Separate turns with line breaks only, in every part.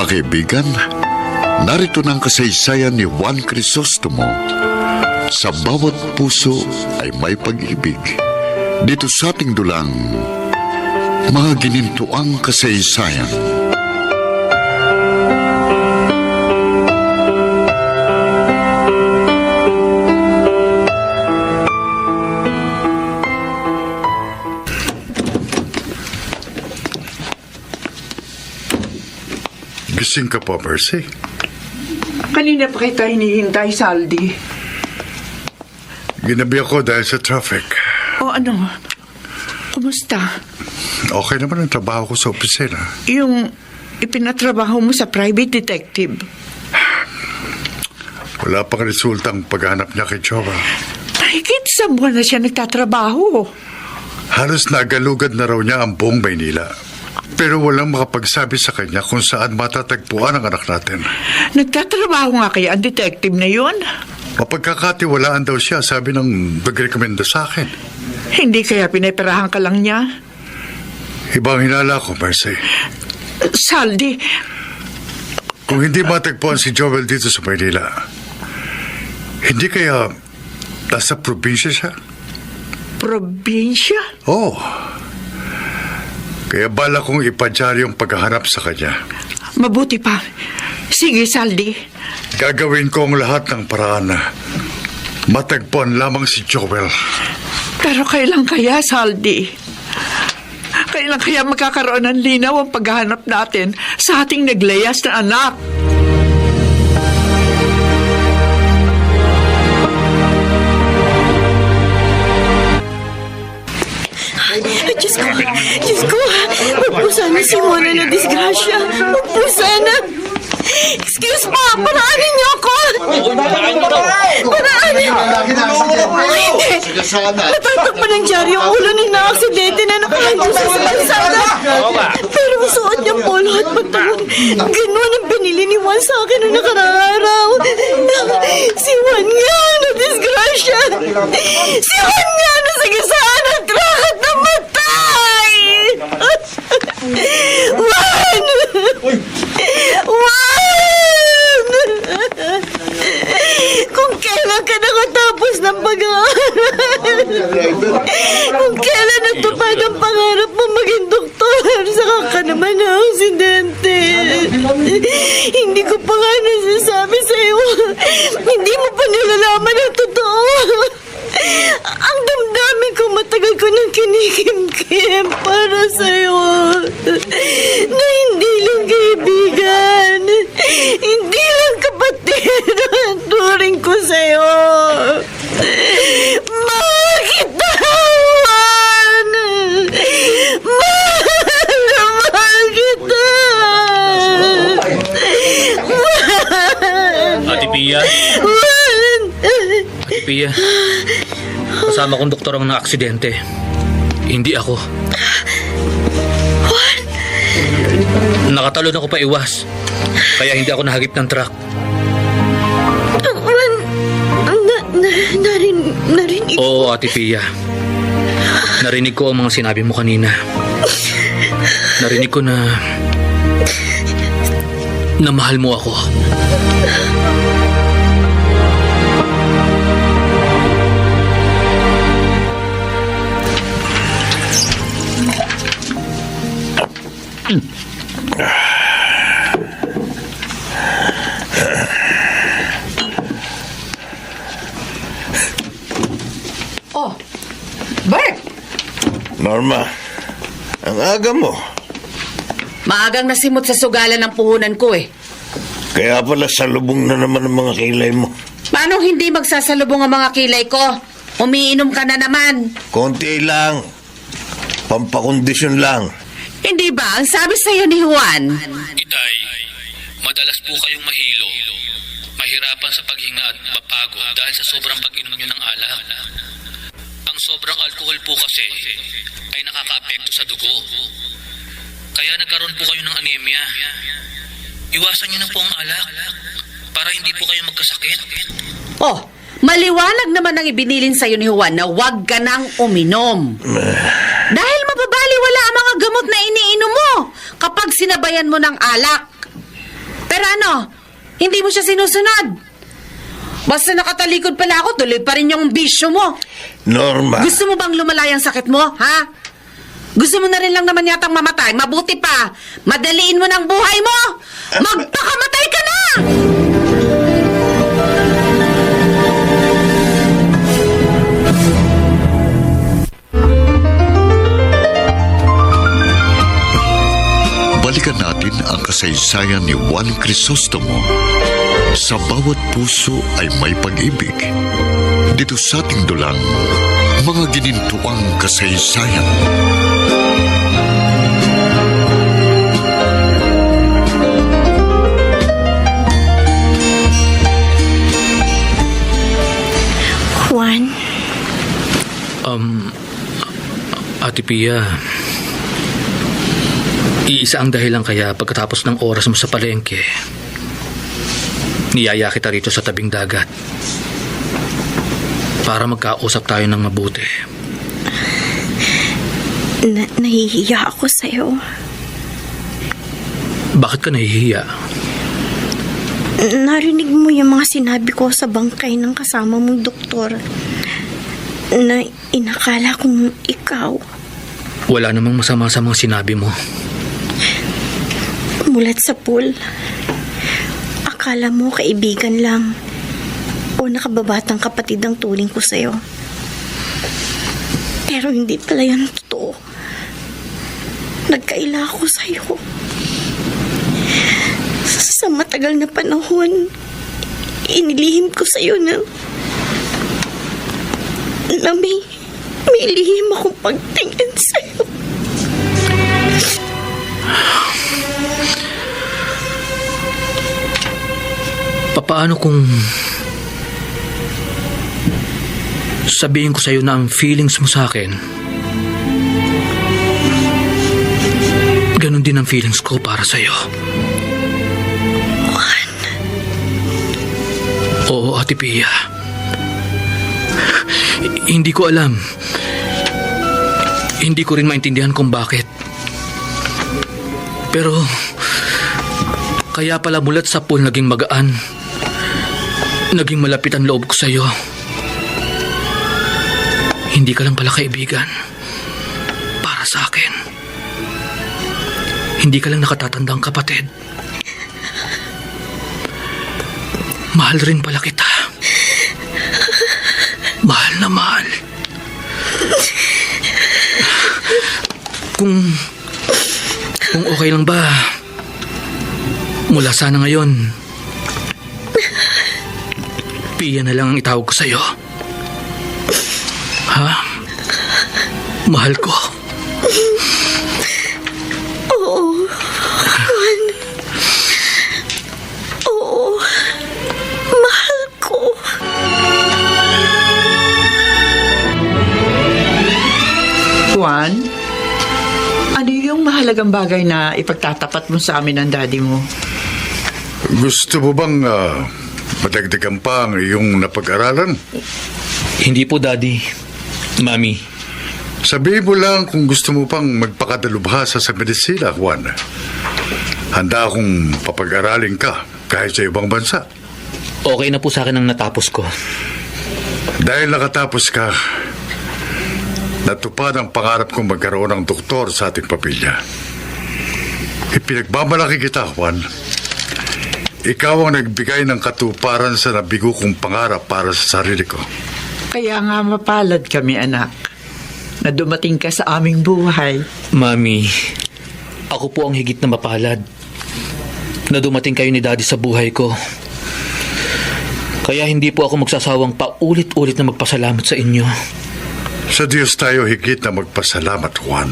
Mga kaibigan, narito ng kasaysayan ni Juan Crisostomo. Sa bawat puso ay may pag-ibig. Dito sa ating dulang, mga ginintuang kasaysayan.
Gising ka pa, Mercy?
Kanina pa kita hinihintay, Saldi.
Ginabi ako dahil sa traffic.
O ano? Kumusta?
Okay naman ang trabaho ko sa opisina.
Yung ipinatrabaho mo sa private detective.
Wala pang resultang paghanap niya kay Jowa.
Mahigit sa buwan na siya nagtatrabaho.
Halos nagalugad na raw niya ang buong Maynila. Pero walang makapagsabi sa kanya kung saan matatagpuan ang anak natin.
Nagtatrabaho nga kaya ang detective na yun?
Mapagkakatiwalaan daw siya, sabi ng nagrekomenda sa akin.
Hindi kaya pinaperahan ka lang niya?
Ibang hinala ko, Mercy.
Saldi,
Kung hindi matagpuan si Joel dito sa Maynila, hindi kaya nasa probinsya siya?
probinsya?
Oo. Kaya bala kong ipadyari yung paghahanap sa kanya.
Mabuti pa. Sige, Saldi.
Gagawin ko ang lahat ng paraan na matagpuan lamang si Joel.
Pero kailan kaya, Saldi? Kailan kaya magkakaroon ng linaw ang paghahanap natin sa ating naglayas na anak?
Diyos ko, huwag po sana si Mona na disgrasya. Huwag po sana. Excuse po, paraanin niyo ako. Paraanin. Ay, hindi. Natatakpan ng dyaryo ang ulo ng na-aksidente na nakahandyo sa kalsada. Pero ang suot niyang polo at pantalon, gano'n ang binili ni Juan sa akin noong nakaraang araw. Si Juan nga na disgrasya. Si Juan nga na sagasaan ng truck at namatay. Juan! Juan! Kung kailan ka nakatapos ng pag-aaral, kung kailan natupad ang pangarap mo maging doktor, saka ka naman na aksidente. Hindi ko pa nga nasasabi sa'yo. Hindi mo pa nilalaman ang totoo. Ang damdamin ko, matagal ko nang kinikimkim para sa'yo. Na hindi lang kaibigan, hindi lang kapatid ang turing ko sa'yo. Mahal kita, Juan! Mahal kita!
Ate Pia?
Juan!
Ate Pia, kasama kong doktor ang na-aksidente. Hindi ako.
Juan!
Nakatalon ako pa iwas. Kaya hindi ako nahagip ng truck.
Juan! Narinig ko.
Oo, Ate Pia. Narinig ko ang mga sinabi mo kanina. Narinig ko na mahal mo ako.
Oh, Bert!
Norma, ang aga mo.
Maagang nasimot sa sugalan ng puhunan ko eh.
Kaya pala salubong na naman ang mga kilay mo.
Paano hindi magsasalubong ang mga kilay ko? Umiinom ka na naman.
Konti lang. Pampakondisyon lang.
Hindi ba? Ang sabi sa'yo ni Juan.
Itay, madalas po kayong mahilo. Mahirapan sa paghinga at mapagod dahil sa sobrang pag-inom nyo ng alak. Ang sobrang alkohol po kasi ay nakakaapekto sa dugo. Kaya nagkaroon po kayo ng anemia. Iwasan nyo na po ang alak para hindi po kayo magkasakit.
Oh, maliwanag naman ang ibinilin sa'yo ni Juan na huwag ka nang uminom. Dahil mababaliwala ang mga gamot na iniinom mo kapag sinabayan mo ng alak. plano. Hindi mo siya sinusunod. Basta nakatalikod pala ako, tuloy pa rin yung bisyo mo.
Norma,
Gusto mo bang lumalay ang sakit mo, ha? Gusto mo na rin lang naman yatang mamatay. Mabuti pa, madaliin mo ng buhay mo. Magpakamatay ka na!
Balikan natin ang kasaysayan ni Juan Crisostomo. Sa bawat puso ay may pag-ibig. Dito sa ating dulang, mga ginintuang kasaysayan.
Juan,
Ate Pia, iisa ang dahilan kaya pagkatapos ng oras mo sa palengke, niyaya kita rito sa tabing dagat para magkausap tayo ng mabuti.
nahihiya ako sa'yo.
Bakit ka nahihiya?
Narinig mo yung mga sinabi ko sa bangkay ng kasama mong doktor na inakala kong ikaw.
Wala namang masama sa mga sinabi mo.
Mulat sa pool. Akala mo kaibigan lang o nakababatang kapatid ang turing ko sa'yo. Pero hindi pala yan totoo. Nagkaila ako sa'yo. Sa matagal na panahon, inilihim ko sa'yo na may lihim akong pagtingin sa'yo.
Paano kung sabihin ko sa'yo na ang feelings mo sa akin, ganun din ang feelings ko para sa'yo?
Juan,
Oo, Ate Pia. Hindi ko alam. Hindi ko rin maintindihan kung bakit. Pero kaya pala mulat sa pool naging magaan. Naging malapit ang loob ko sa'yo. Hindi ka lang pala kaibigan para sa akin. Hindi ka lang nakatatandang kapatid. Mahal rin pala kita. Mahal na mahal. Kung okay lang ba, mula sana ngayon, Pia na lang ang itawag ko sa'yo. Ha? Mahal ko.
oo. Juan, oo. Mahal ko.
Juan, ano yung mahalagang bagay na ipagtatapat mo sa amin ng daddy mo?
Gusto mo bang madagdagan pa ang iyong napag-aralan?
Hindi po, Daddy. Mami.
Sabihin mo lang kung gusto mo pang magpakadalubhasa sa medisina, Juan. Handa akong papag-aralin ka kahit sa ibang bansa.
Okay na po sa akin ang natapos ko.
Dahil nakatapos ka, natupad ang pangarap kong magkaroon ng doktor sa ating pamilya. Ipinagmamalaki kita, Juan. Ikaw ang nagbigay ng katuparan sa nabigo kong pangarap para sa sarili ko.
Kaya nga mapalad kami, anak, na dumating ka sa aming buhay.
Mami, ako po ang higit na mapalad na dumating kayo ni Daddy sa buhay ko. Kaya hindi po ako magsasawang paulit-ulit na magpasalamat sa inyo.
Sa Diyos tayo higit na magpasalamat, Juan.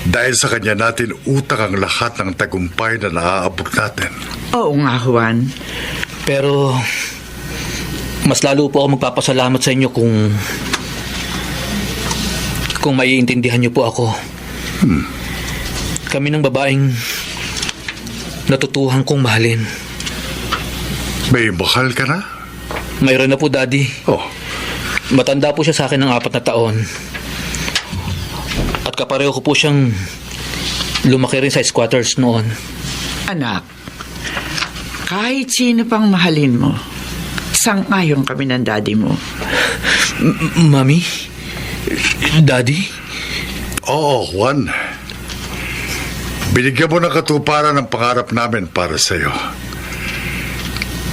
Dahil sa Kanya natin utang ang lahat ng tagumpay na naaabot natin.
Oo nga, Juan.
Pero mas lalo po ako magpapasalamat sa inyo kung maiintindihan niyo po ako. Kami ng babaeng natutuhan kong mahalin.
May mahal ka na?
Mayroon na po, Daddy.
Oh,
Matanda po siya sa akin ng 4 na taon. At kapareho ko po siyang lumaki rin sa squatters noon.
Anak, kahit sino pang mahalin mo, sang-ayon kami ng daddy mo.
Mami? Daddy?
Oo, Juan. Binigyan mo ng katuparan ng pangarap namin para sa iyo.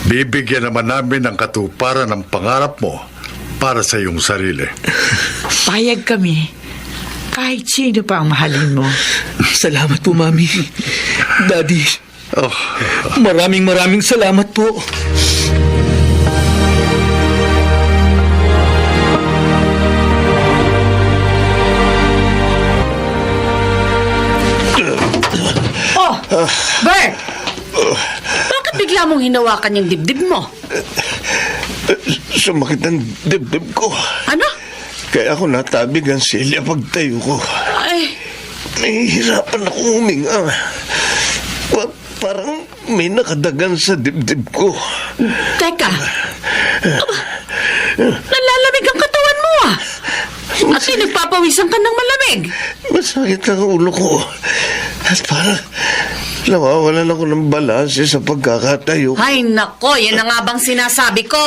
Bibigyan naman namin ng katuparan ng pangarap mo para sa iyong sarili.
Payag kami, kahit sino pa ang mahalin mo.
Salamat po, Mami. Daddy,
Oh,
maraming salamat po.
Oh, Bert! Bakit bigla mong hinawakan yung dibdib mo?
Sumakit ang dibdib ko.
Ano?
Kaya ako natabig ang silya pagtayo ko.
Ay,
Nahihirapan akong huminga. Parang may nakadagan sa dibdib ko.
teka. Aba, nalalamig ang katawan mo ah. At pinagpapawisan ka ng malamig.
Masakit ang ulo ko. At parang nawawalan ako ng balanse sa pagkakatayo.
Ay nako, yan na nga bang sinasabi ko.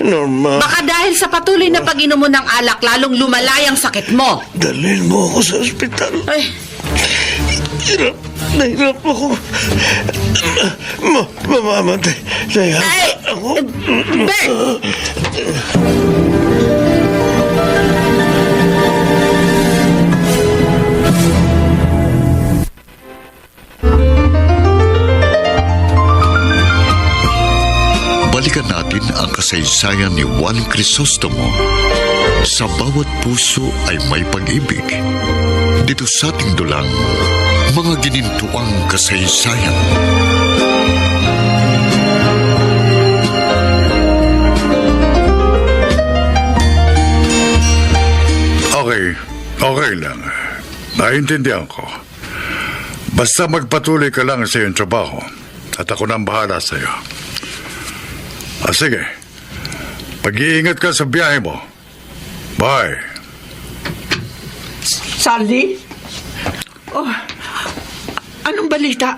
Norma,
Baka dahil sa patuloy na pag-inom mo ng alak, lalong lumalay ang sakit mo.
dalhin mo ako sa ospital.
Ay,
Nahirap ako. Mamamatay. Nahirap
ay,
ako.
Bert!
Balikan natin ang kasaysayan ni Juan Crisostomo. Sa bawat puso ay may pag-ibig. Dito sa ating dulang, mga ginintuang kasaysayan.
Okay lang. Naintindihan ko. Basta magpatuloy ka lang sa iyong trabaho at ako nang bahala sa iyo. Sige. Pag-iingat ka sa biyahe mo. Bye.
Saldi? Oh, anong balita?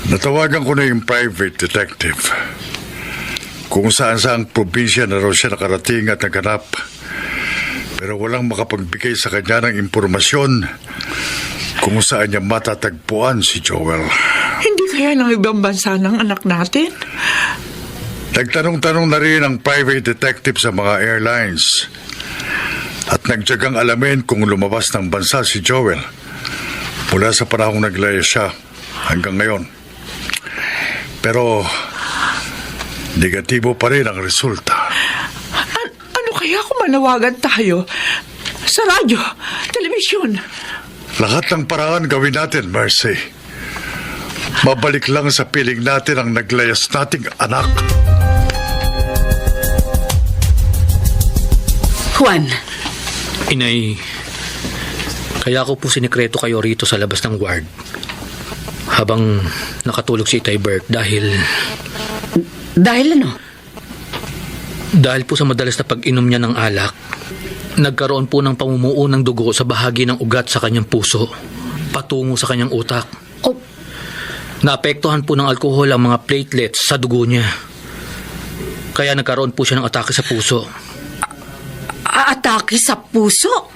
Natawagan ko na yung private detective. Kung saan-saang probinsya na raw siya nakarating at naganap. Pero walang makapagbigay sa kanya ng impormasyon kung saan niya matatagpuan si Joel.
Hindi kaya ng ibang bansa ng anak natin?
Nagtanong-tanong na rin ang private detective sa mga airlines at nagtyagang alamin kung lumabas ng bansa si Joel mula sa panahong naglaya siya hanggang ngayon. Pero negatibo pa rin ang resulta.
Ano kaya kung manawagan tayo? Sa radyo, telebisyon?
Lahat ng paraan gawin natin, Mercy. Mabalik lang sa piling natin ang naglayas nating anak.
Juan,
Inay, kaya ko po sinikreto kayo rito sa labas ng ward habang nakatulog si Itay Bert dahil
ano?
dahil po sa madalas na pag-inom niya ng alak, nagkaroon po ng pamumuo ng dugo sa bahagi ng ugat sa kanyang puso patungo sa kanyang utak.
Oh,
Naapektuhan po ng alkohol ang mga platelets sa dugo niya. Kaya nagkaroon po siya ng atake sa puso.
atake sa puso?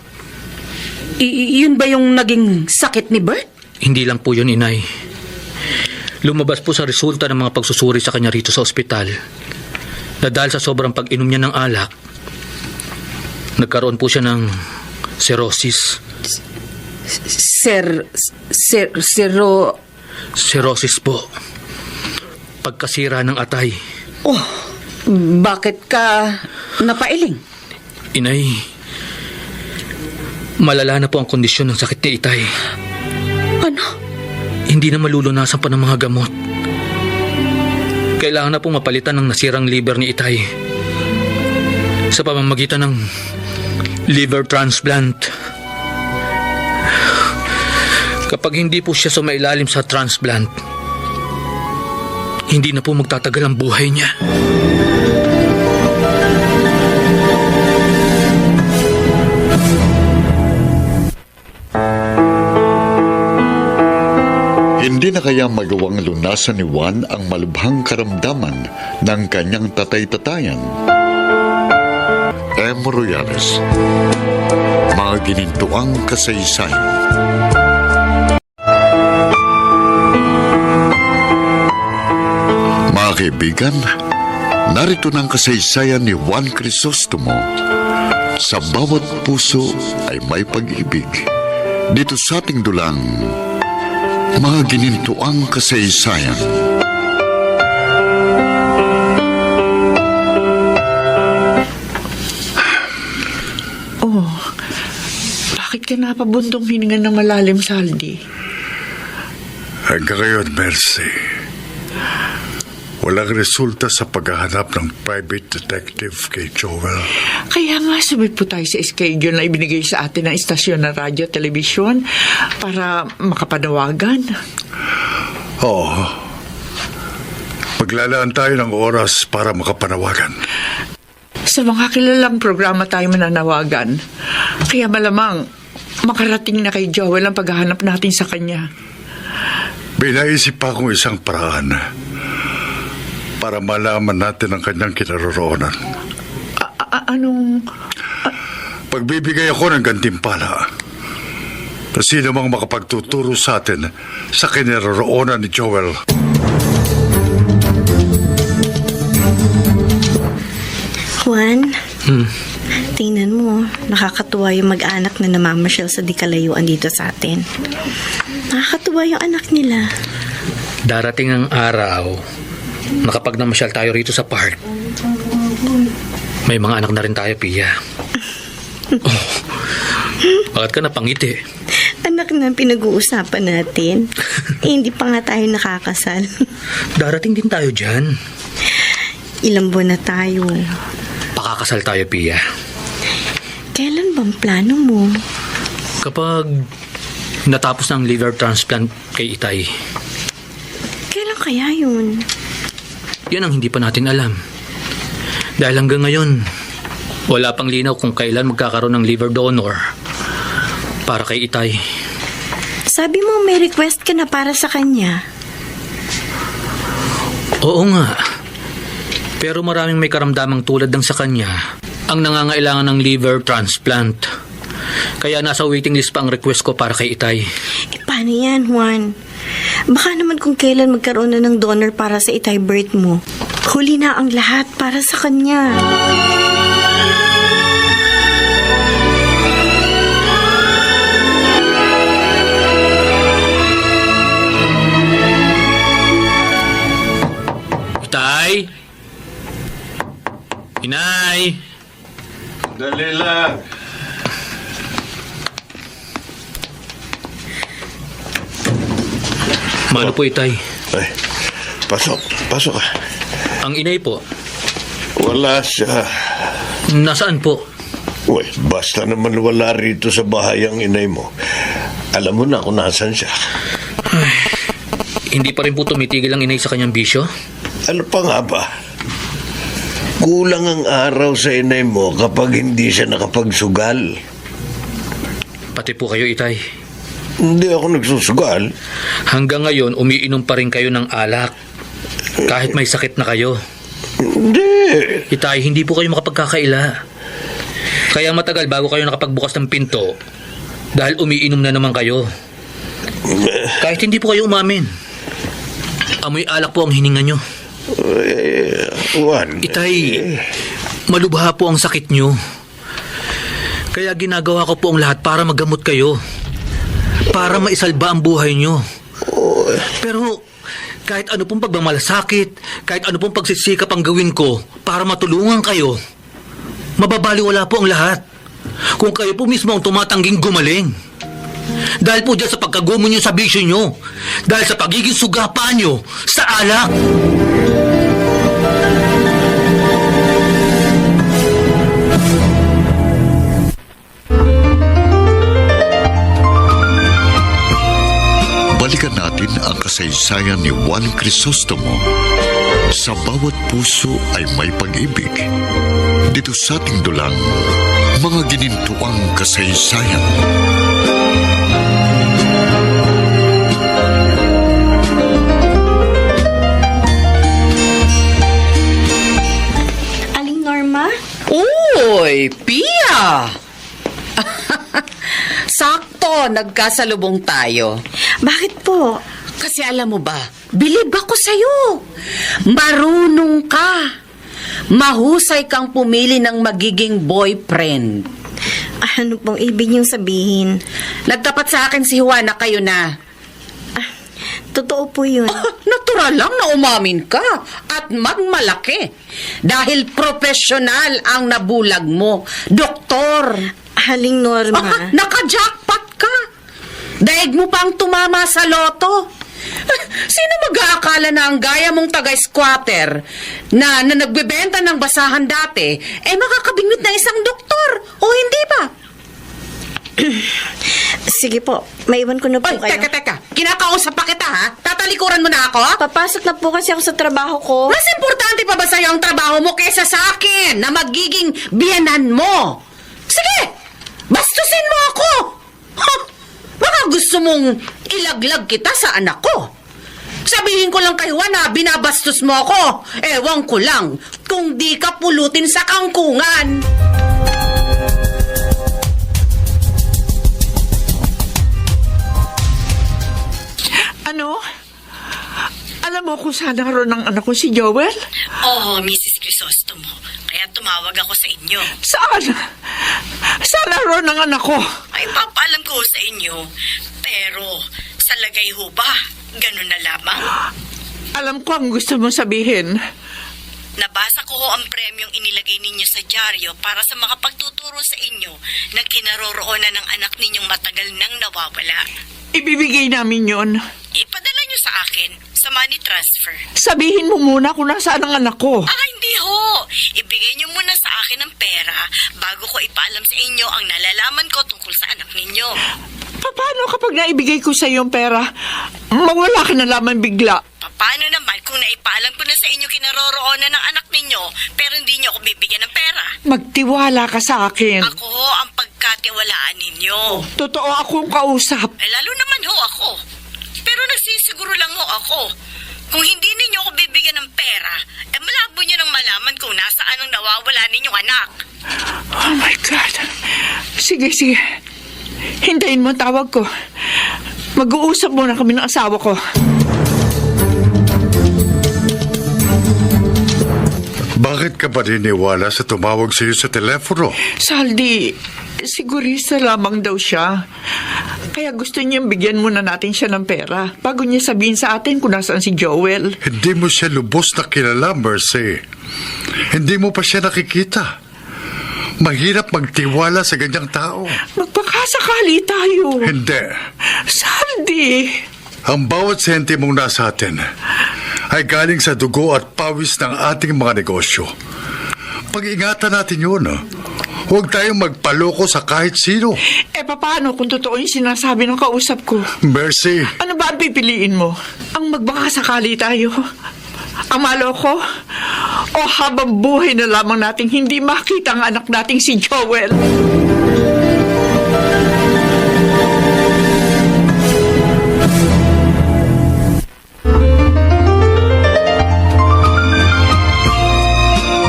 Yun ba yung naging sakit ni Bert?
Hindi lang po yun, Inay. Lumabas po sa resulta ng mga pagsusuri sa kanya rito sa ospital na dahil sa sobrang pag-inom niya ng alak, nagkaroon po siya ng cirrhosis. Cirrhosis po. Pagkasira ng atay.
Oh, bakit ka napailing?
Inay, malala na po ang kondisyon ng sakit ni Itay.
Ano?
Hindi na malulunasan pa ng mga gamot. Kailangan na pong mapalitan ng nasirang liver ni Itay sa pamamagitan ng liver transplant. Kapag hindi po siya sumailalim sa transplant, hindi na po magtatagal ang buhay niya.
Hindi na kaya magawang lunasan ni Juan ang malubhang karamdaman ng kanyang tatay-tatayan? M. Royales, mga ginintuang kasaysayan. Mga kaibigan, narito ng kasaysayan ni Juan Crisostomo. Sa bawat puso ay may pag-ibig. Dito sa ating dulang, mga ginintuang kasaysayan.
Oh, bakit ka napabundong hininga ng malalim, Saldi?
Hanggang ngayon, Mercy, walang resulta sa paghahanap ng private detective kay Joel.
Kaya nga sumit po tayo sa schedule na ibinigay sa atin ng istasyon ng radyo at telebisyon para makapanawagan.
Oo. Maglalaan tayo ng oras para makapanawagan.
Sa mga kilalang programa tayo mananawagan. Kaya malamang makarating na kay Joel ang paghahanap natin sa kanya.
May naisip pa akong isang paraan para malaman natin ang kanyang kinaroroonan.
Anong...
Pagbibigay ako ng gantimpala na sino mang makapagtuturo sa atin sa kinaroroonan ni Joel.
Juan, tingnan mo, nakakatuwa yung mag-anak na namamasyal sa di kalayuan dito sa atin. Nakakatuwa yung anak nila.
Darating ang araw na kapag namasyal tayo rito sa park, may mga anak na rin tayo, Pia. Oh, bakit ka napangiti?
Anak na ang pinag-uusapan natin. Hindi pa nga tayo nakakasal.
Darating din tayo dyan.
Ilang buwan na tayo.
Pakakasal tayo, Pia.
Kailan bang plano mo?
Kapag natapos ng liver transplant kay Itay.
Kailan kaya yun?
Yan ang hindi pa natin alam. Dahil hanggang ngayon, wala pang linaw kung kailan magkakaroon ng liver donor para kay Itay.
Sabi mo may request ka na para sa kanya.
Oo nga. Pero maraming may karamdamang tulad ng sa kanya ang nangangailangan ng liver transplant. Kaya nasa waiting list pa ang request ko para kay Itay.
Paano yan, Juan? Baka naman kung kailan magkaroon na ng donor para sa Itay birth mo. Huli na ang lahat para sa kanya.
Itay! Inay!
Dali lang.
Mano po, Itay?
Ay, pasok ka.
Ang inay po,
Wala siya.
nasaan po?
Uy, basta naman wala rito sa bahay ang inay mo. Alam mo na kung nasan siya.
Hindi pa rin po tumitigil ang inay sa kanyang bisyo?
Ano pa nga ba? Kulang ang araw sa inay mo kapag hindi siya nakapagsugal.
Pati po kayo, Itay.
Hindi ako nagsusugal.
Hanggang ngayon, umiinom pa rin kayo ng alak. Kahit may sakit na kayo.
Hindi.
Itay, hindi po kayo makapagkakaila. Kaya matagal bago kayo nakapagbukas ng pinto dahil umiinom na naman kayo. Kahit hindi po kayo umamin. Amoy alak po ang hininga nyo.
Juan.
Itay, malubha po ang sakit nyo. Kaya ginagawa ko po ang lahat para magamot kayo. Para maisalba ang buhay nyo. Pero kahit ano pong pagmamalasakit, kahit ano pong pagsisikap ang gawin ko para matulungan kayo, mababaliwala po ang lahat. Kung kayo po mismo ang tumatangging gumaling. Dahil po dyan sa pagkagumo nyo sa bisyo nyo. Dahil sa pagiging sugapa nyo sa alak.
Balikan natin ang kasaysayan ni Juan Crisostomo. Sa bawat puso ay may pag-ibig. Dito sa ating dulang, mga ginintuang kasaysayan.
nagkasalubong tayo.
Bakit po?
Kasi alam mo ba, bilib ako sa'yo. Marunong ka. Mahusay kang pumili ng magiging boyfriend.
Ano pong ibig niyong sabihin?
Nagtapat sa akin si Juana, kayo na.
Totoo po yun.
Natural lang na umamin ka at magmalaki. Dahil profesional ang nabulag mo. Doktor.
Haling Norma.
Naka-jackpot ka. Daig mo pang tumama sa loto. Sino mag-aakala na ang gaya mong taga-squatter na nagbebenta ng basahan dati, makakabingwit na isang doktor? O hindi ba?
Sige po, maiwan ko na po
Oy,
kayo.
teka. Kinakausap pa kita, ha? Tatalikuran mo na ako?
Papasok na po kasi ako sa trabaho ko.
Mas importante pa ba sa'yo ang trabaho mo kaysa sa akin na magiging biyanan mo? Sige! Bastusin mo ako! Ha? Baka gusto mong ilaglag kita sa anak ko. Sabihin ko lang kay Juan na binabastos mo ako. Ewan ko lang kung di ka pulutin sa kangkungan.
Ano? Alam mo kung saan naroon ang anak ko si Joel?
Oo, Mrs. Crisostomo. Kaya tumawag ako sa inyo.
Saan? Saan naroon ang anak ko?
Ay, papalam ko sa inyo. Pero, sa lagay ho ba? Ganun na lamang?
Alam ko ang gusto mong sabihin.
Nabasa ko ho ang premyong inilagay ninyo sa dyaryo para sa makapagtuturo sa inyo na kinaroroonan ng anak ninyong matagal nang nawawala.
Ibibigay namin yon.
Ipadala nyo sa akin sa money transfer.
Sabihin mo muna kung nasaan ang anak ko.
Hindi ho. Ibigay nyo muna sa akin ang pera bago ko ipaalam sa inyo ang nalalaman ko tungkol sa anak ninyo.
Paano kapag naibigay ko sa iyo ang pera, mawala ka na lamang bigla?
Paano naman kung naipaalam ko na sa inyo kinaroroonan ng anak ninyo pero hindi nyo ako bibigyan ng pera?
Magtiwala ka sa akin.
Ako ho ang pagkatiwalaan ninyo.
Totoo akong kausap.
Lalo naman ho ako. Pero nagsisiguro lang ho ako. Kung hindi ninyo ako bibigyan ng pera, malabo nyo nang malaman kung nasaan ang nawawala ninyong anak.
Oh my God. Sige. Hintayin mo ang tawag ko. Mag-uusap muna kami ng asawa ko.
Bakit ka ba niniwala sa tumawag sa iyo sa telepono?
Saldi, sigurista lamang daw siya. Kaya gusto niyang bigyan muna natin siya ng pera bago niya sabihin sa atin kung nasaan si Joel.
Hindi mo siya lubos na kilala, Mercy. Hindi mo pa siya nakikita. Mahirap magtiwala sa ganyang tao.
Magpakasakali tayo.
Hindi.
Saldi.
Ang bawat sentimong nasa atin ay galing sa dugo at pawis ng ating mga negosyo. Pag-ingatan natin yun. Huwag tayong magpaloko sa kahit sino.
Paano kung totoo yung sinasabi ng kausap ko?
Mercy,
Ano ba ang pipiliin mo? Ang magbakasakali tayo? Ang maloko? O habang buhay na lamang nating hindi makita ang anak nating si Joel?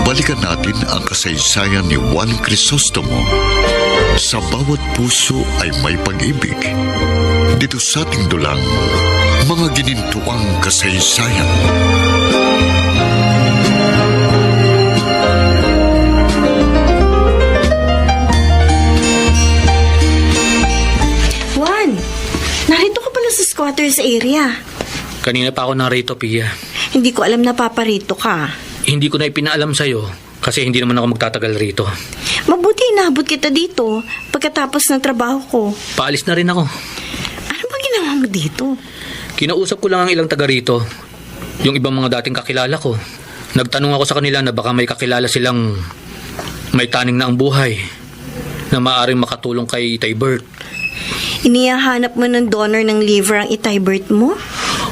Balikan natin ang kasaysayan ni Juan Crisostomo. Sa bawat puso ay may pag-ibig. Dito sa ating dulang, mga ginintuang kasaysayan.
Juan, narito ka pala sa squatters area.
Kanina pa ako narito, Pia.
Hindi ko alam na paparito ka.
Hindi ko na ipinaalam sa'yo kasi hindi naman ako magtatagal rito.
Mabuti inaabot kita dito pagkatapos ng trabaho ko.
Paalis na rin ako.
Ano ba ginawa mo dito?
Kinausap ko lang ang ilang taga rito. Yung ibang mga dating kakilala ko. Nagtanong ako sa kanila na baka may kakilala silang may taning na ang buhay na maaaring makatulong kay Itay Bert.
Inihahanap mo ng donor ng liver ang Itay Bert mo?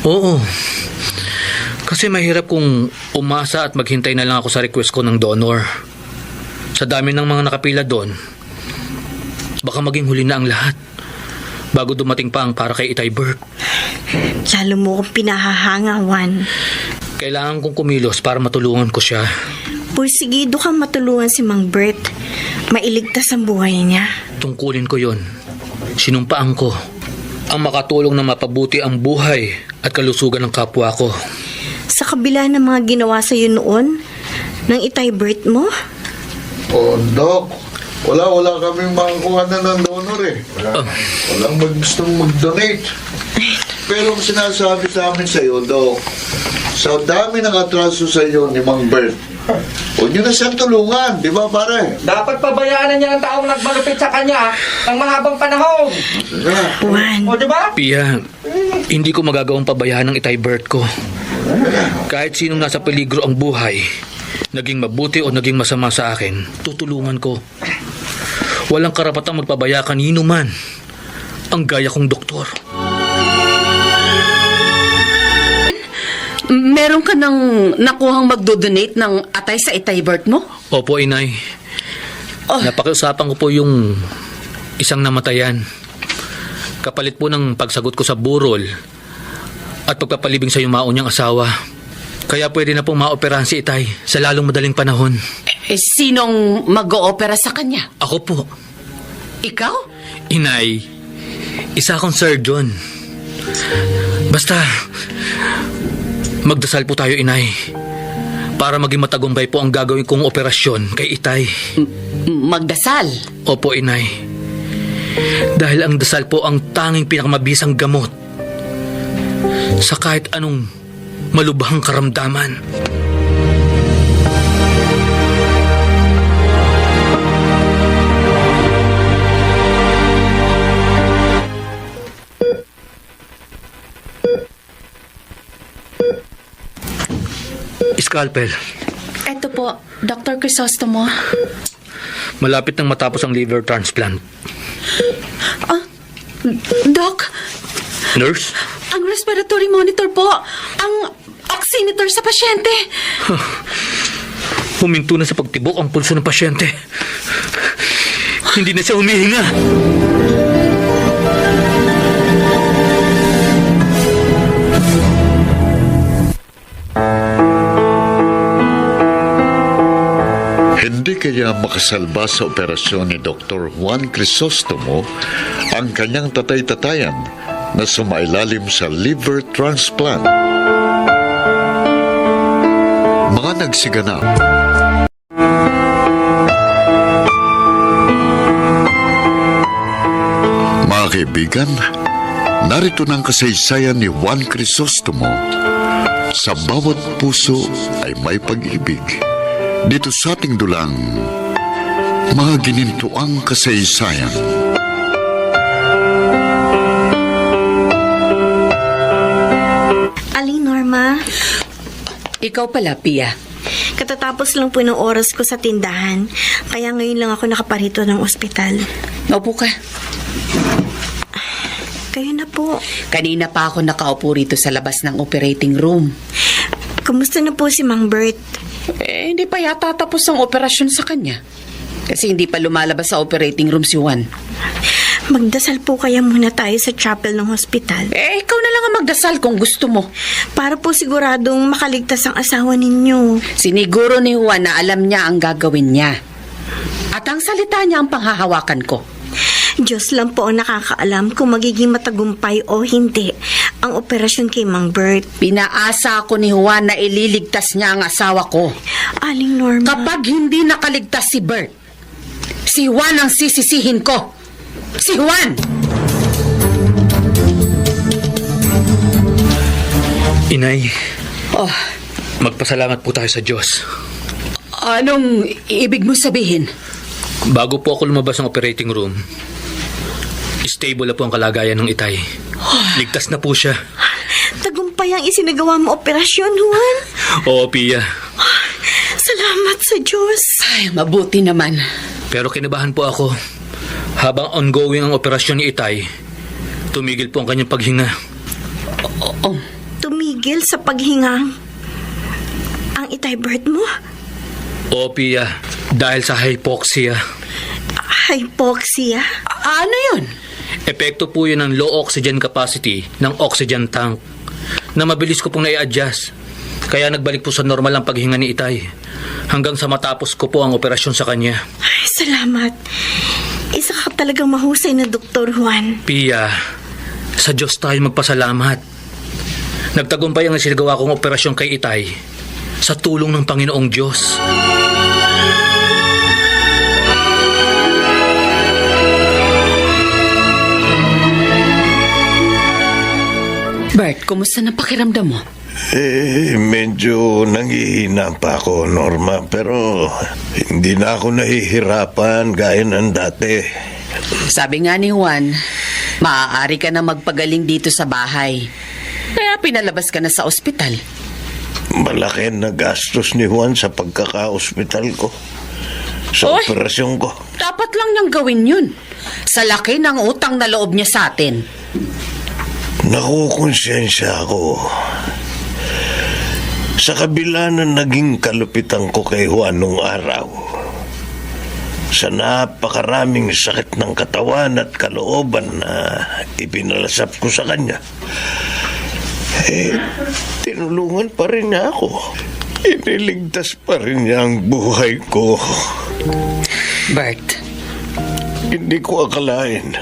Oo. Kasi mahirap kung umasa at maghintay na lang ako sa request ko ng donor. Sa dami ng mga nakapila doon, baka maging huli na ang lahat bago dumating pa ang para kay Itay Bert.
Lalo mo kong pinahahanga, Juan.
Kailangan kong kumilos para matulungan ko siya.
Pursigido kang matulungan si Mang Bert. Mailigtas ang buhay niya.
Tungkulin ko yon.
Sinumpaan ko ang makatulong na mapabuti ang buhay at kalusugan ng kapwa ko.
Sa kabila ng mga ginawa sa'yo noon, ng Itay Bert mo?
Oh, Doc. Wala kaming makakuha na ng donor eh. Walang gustong mag-donate. Pero ang sinasabi sa amin sa iyo, Doc, sa dami ng atraso sa iyo ni Mang Bert, huwag niyo na siyang tulungan, di ba pare?
Dapat pabayaan na niya ang taong nagmalupit sa kanya ng mahabang panahon.
Juan.
O, di ba?
Pia, hindi ko magagawang pabayaan ng Itay Bert ko. Kahit sinong nasa peligro ang buhay, naging mabuti o naging masama sa akin, tutulungan ko. Walang karapatang magpabaya kanino man ang gaya kong doktor.
Meron ka nang nakuhang magdo-donate ng atay sa Itay Bert mo?
Opo, Inay. Napakiusapan ko po yung isang namatayan. Kapalit po ng pagsagot ko sa burol at pagpapalibing sa yumao niyang asawa. Kaya pwede na pong maoperahan si Itay sa lalong madaling panahon.
Sinong mag-oopera sa kanya?
Ako po.
Ikaw?
Inay, isa akong surgeon. Basta, magdasal po tayo, Inay. Para maging matagumpay po ang gagawin kong operasyon kay Itay.
Magdasal?
Opo, Inay. Dahil ang dasal po ang tanging pinakamabisang gamot sa kahit anong malubhang karamdaman. Scalpel.
Eto po, Dr. Crisostomo.
Malapit nang matapos ang liver transplant.
Doc,
Nurse?
ang respiratory monitor po, ang oximeter sa pasyente.
Huminto na sa pagtibok ang pulso ng pasyente. Hindi na siya humihinga.
Hindi kaya makasalba sa operasyon ni Dr. Juan Crisostomo ang kanyang tatay-tatayan na sumailalim sa liver transplant. Mga nagsiganap. Mga kaibigan, narito ng kasaysayan ni Juan Crisostomo. Sa bawat puso ay may pag-ibig. Dito sa ating dulang, mga ginintuang kasaysayan.
Aling Norma,
Ikaw pala, Pia.
katatapos lang po ng oras ko sa tindahan, kaya ngayon lang ako nakaparito ng ospital.
Maupo ka.
Kayo na po.
Kanina pa ako nakaupo rito sa labas ng operating room.
Kumusta na po si Mang Bert?
Hindi pa yata tapos ang operasyon sa kanya. Kasi hindi pa lumalabas sa operating room si Juan.
Magdasal po kaya muna tayo sa chapel ng hospital.
Ikaw na lang ang magdasal kung gusto mo.
Para po siguradong makaligtas ang asawa ninyo.
Siniguro ni Juan na alam niya ang gagawin niya. At ang salita niya ang panghahawakan ko.
Diyos lang po ang nakakaalam kung magiging matagumpay o hindi ang operasyon kay Mang Bert.
Pinaasa ako ni Juan na ililigtas niya ang asawa ko.
Aling Norma.
Kapag hindi nakaligtas si Bert, si Juan ang sisisihin ko. Si Juan!
Inay,
Oh,
magpasalamat po tayo sa Diyos.
anong ibig mo sabihin?
Bago po ako lumabas ng operating room, stable na po ang kalagayan ng Itay. Ligtas na po siya.
Tagumpay ang isinagawa mo operasyon, Juan.
Oo, Pia.
Salamat sa Diyos.
Ay, mabuti naman.
Pero kinabahan po ako. Habang ongoing ang operasyon ni Itay, tumigil po ang kanyang paghinga.
Oh,
Tumigil sa paghinga ang Itay Bert mo?
Oo, Pia. Dahil sa hypoxia.
Hypoxia?
ano yun?
Epekto po yun ng low oxygen capacity ng oxygen tank na mabilis ko pong nai-adjust. Kaya nagbalik po sa normal ang paghinga ni Itay hanggang sa matapos ko po ang operasyon sa kanya.
Ay, salamat. Isa ka talagang mahusay na Dr. Juan.
Pia, sa Diyos tayo magpasalamat. Nagtagumpay ang sinagawa kong operasyon kay Itay sa tulong ng Panginoong Diyos.
Bert, kumusta na pakiramdam mo?
Medyo nangihina pa ako, Norma, pero hindi na ako nahihirapan gaya ng dati.
Sabi nga ni Juan, maaari ka na magpagaling dito sa bahay. Kaya pinalabas ka na sa ospital.
Malaki na gastos ni Juan sa pagkaka-ospital ko. Sa
Oy!
operasyon ko.
Dapat lang niyang gawin yun. Sa laki ng utang na loob niya sa atin.
Nakukonsensya ako. Sa kabila na naging kalupitan ko kay Juan nung araw, sa napakaraming sakit ng katawan at kalooban na ipinalasap ko sa kanya, tinulungan pa rin niya ako. Iniligtas pa rin niya ang buhay ko.
Bert,
Hindi ko akalain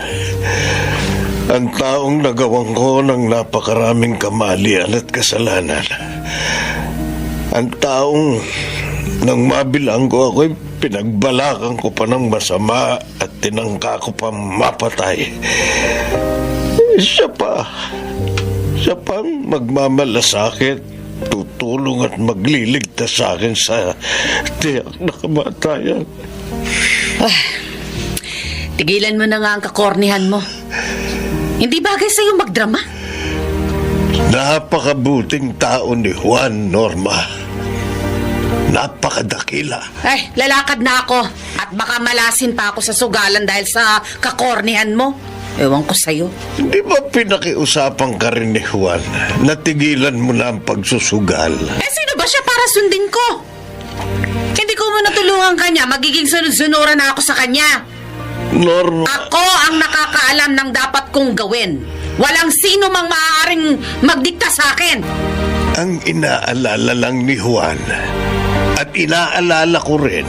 ang taong nagawan ko ng napakaraming kamalian at kasalanan. Ang taong nang mabilang ko ako'y pinagbalakan ko pa ng masama at tinangka ko pa mapatay. Siya pang magmamalasakit, tutulong at magliligtas sa akin sa tiyak na kamatayan.
tigilan mo na nga ang kakornihan mo. Hindi bagay sa'yo magdrama.
Napakabuting tao ni Juan, Norma. Napakadakila.
Ay, lalakad na ako. At baka malasin pa ako sa sugalan dahil sa kakornihan mo. Ewan ko sa'yo.
Hindi ba pinakiusapan ka rin ni Juan? Natigilan mo na ang pagsusugal.
Sino ba siya para sundin ko? Hindi ko mo natulungan kanya. Magiging sunod-sunuran na ako sa kanya.
Norma,
Ako ang nakakaalam ng dapat kong gawin. Walang sino mang maaaring magdikta sa akin.
ang inaalala lang ni Juan at inaalala ko rin,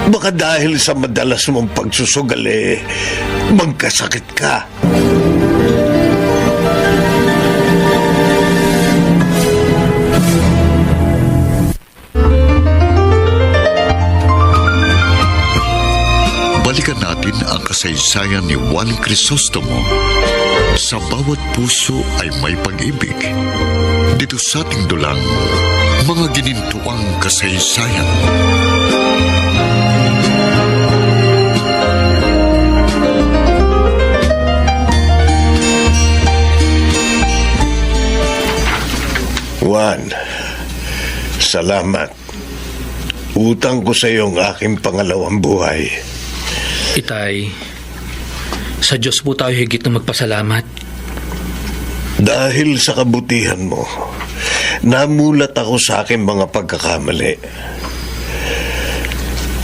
baka dahil sa madalas mong pagsusugal magkasakit ka.
Balikan natin ang kasaysayan ni Juan Crisostomo. Sa bawat puso ay may pag-ibig. Dito sa ating dulang, mga ginintuang kasaysayan.
Juan, salamat. Utang ko sa iyo ang aking pangalawang buhay.
Itay, sa Diyos po tayo higit na magpasalamat.
Dahil sa kabutihan mo, namulat ako sa aking mga pagkakamali.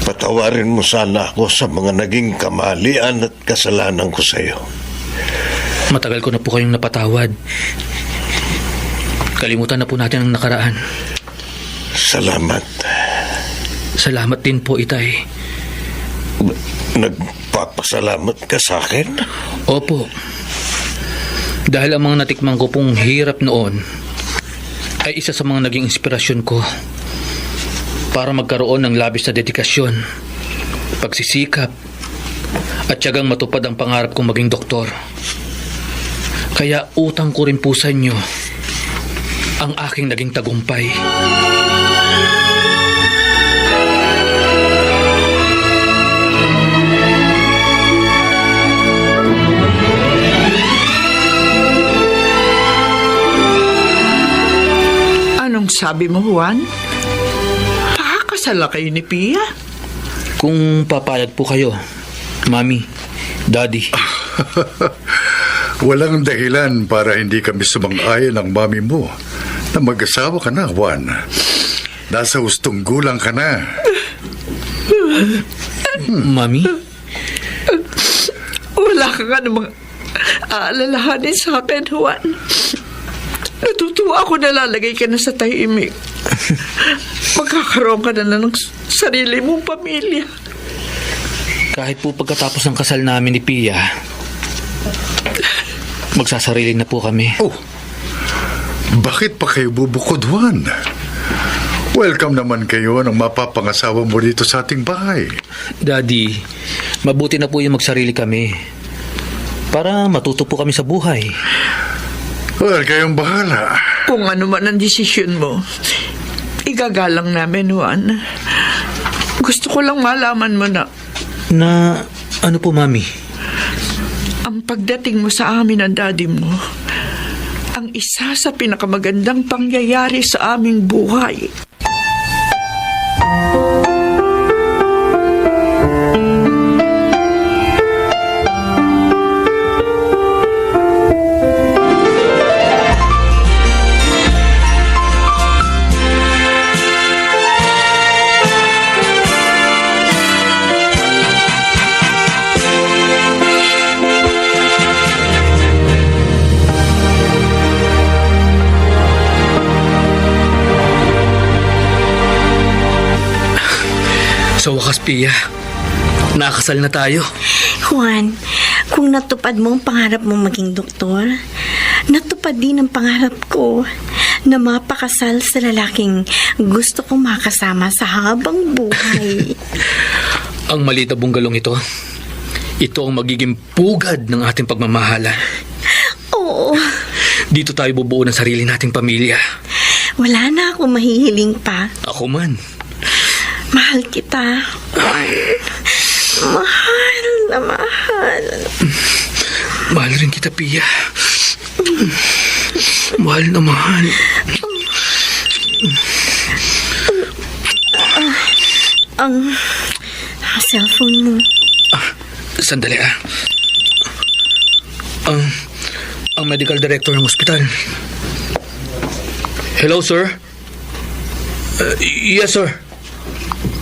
Patawarin mo sana ako sa mga naging kamalian at kasalanan ko sa iyo.
Matagal ko na po kayong napatawad. Kalimutan na po natin ang nakaraan.
Salamat.
Salamat din po, Itay.
Nagpapasalamat ka sa akin?
Opo. Dahil ang mga natikman ko pong hirap noon ay isa sa mga naging inspirasyon ko para magkaroon ng labis na dedikasyon, pagsisikap, at tiyagang matupad ang pangarap kong maging doktor. Kaya utang ko rin po sa inyo ang aking naging tagumpay.
Anong sabi mo, Juan? Pakakasal na kayo ni Pia?
Kung papayag po kayo, Mami, Daddy.
Walang dahilan para hindi kami sumang-ayon ng mami mo na mag-asawa ka na, Juan. Nasa hustong gulang ka na.
Mami?
Wala ka nga namang aalalahanin sa akin, Juan. Natutuwa ako na lalagay ka na sa tahimik. Magkakaroon ka na ng sarili mong pamilya.
Kahit po pagkatapos ng kasal namin ni Pia, magsasarili na po kami.
Oh, bakit pa kayo bubukod, Juan? Welcome naman kayo ng mapapangasawa mo dito sa ating bahay.
Daddy, mabuti na po yung magsarili kami para matuto po kami sa buhay.
Well, kayong bahala.
Kung ano man ang desisyon mo, igagalang namin, Juan. Gusto ko lang malaman mo na
Na ano po, Mami?
ang pagdating mo sa amin ng daddy mo, ang isa sa pinakamagandang pangyayari sa aming buhay.
Sa wakas, Pia, nakasal na tayo.
Juan, kung natupad mo ang pangarap mo maging doktor, natupad din ang pangarap ko na mapakasal sa lalaking gusto kong makasama sa habang buhay.
Ang maliit na bunggalong ito ang magiging pugad ng ating pagmamahalan.
Oo,
Dito tayo bubuo ng sarili nating pamilya.
wala na akong mahihiling pa.
Ako man.
Mahal kita, Juan. Mahal na mahal.
Mahal rin kita, Pia. Mahal na mahal.
Ang cellphone mo.
Sandali Ang medical director ng ospital. Hello, sir? Yes, sir.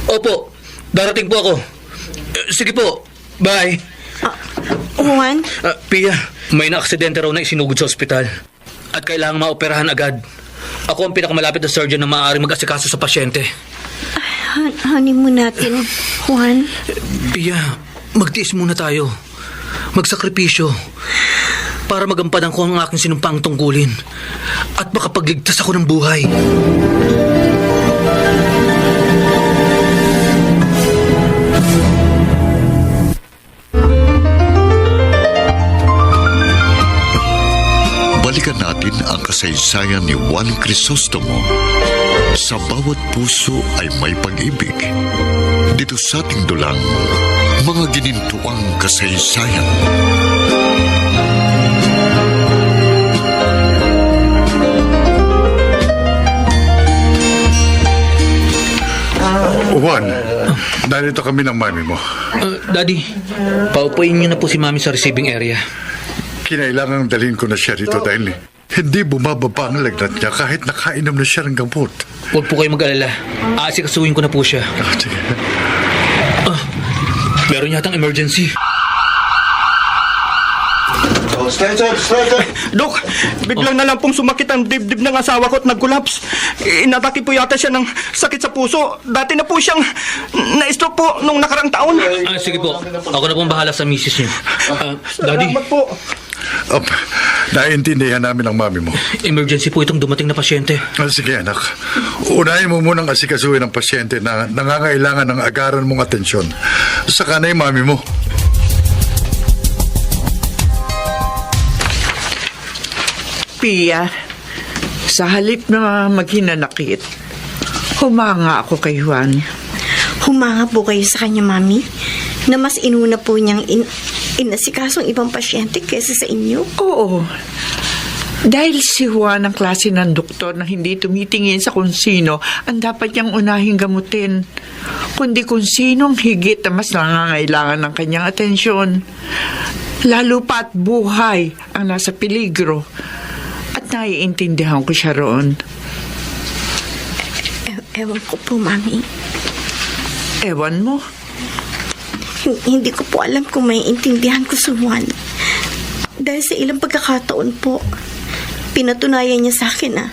Opo, darating po ako. Sige po, bye.
Juan,
Pia, may na-aksidente raw na isinugod sa ospital at kailangang maoperahan agad. Ako ang pinakamalapit na surgeon na maaaring mag-asikaso sa pasyente.
hanin mo natin, Juan.
Pia, magtiis muna tayo. Magsakripisyo para magampanan ko ang aking sinumpang tungkulin at makapagligtas ako ng buhay.
Balikan natin ang kasaysayan ni Juan Crisostomo. Sa bawat puso ay may pag-ibig. Dito sa ating dulang, mga ginintuang kasaysayan.
Juan, narito kami ng mami mo.
Daddy, paupuin niyo na po si Mami sa receiving area.
Kinailangang dalhin ko na siya rito dahil hindi bumababa ang lagnat niya kahit nakainom na siya ng gamot.
Huwag po kayo mag-alala. Aasikasuhin ko na po siya.
Sige.
Meron yatang emergency.
Dok, biglang na lang pong sumakit ang dibdib ng asawa ko at nag-collapse. Inatake po yata siya ng sakit sa puso. Dati na po siyang na-stroke po nung nakarang taon.
Sige po, ako na pong bahala sa misis niyo. Daddy,
Salamat po.
Naiintindihan namin ang mami mo.
emergency po itong dumating na pasyente.
Sige anak, unahin mo munang asikasuhin ang pasyente na nangangailangan ng agaran mong atensyon. Saka na yung mami mo.
Pia, sa halip na maghinanakit, humanga ako kay Juan.
Humanga po kayo sa kanya, Mami, na mas inuna po niyang inasikasong ibang pasyente kaysa sa inyo.
Oo. Dahil si Juan ang klase ng doktor na hindi tumitingin sa kung sino ang dapat niyang unahing gamutin, kundi kung sino ang higit na mas nangangailangan ng kanyang atensyon. Lalo pa at buhay ang nasa peligro. At naiintindihan ko siya roon.
Ewan ko po, Mami.
Ewan mo?
Hindi ko po alam kung may intindihan ko sa Juan. Dahil sa ilang pagkakataon po, pinatunayan niya sa akin na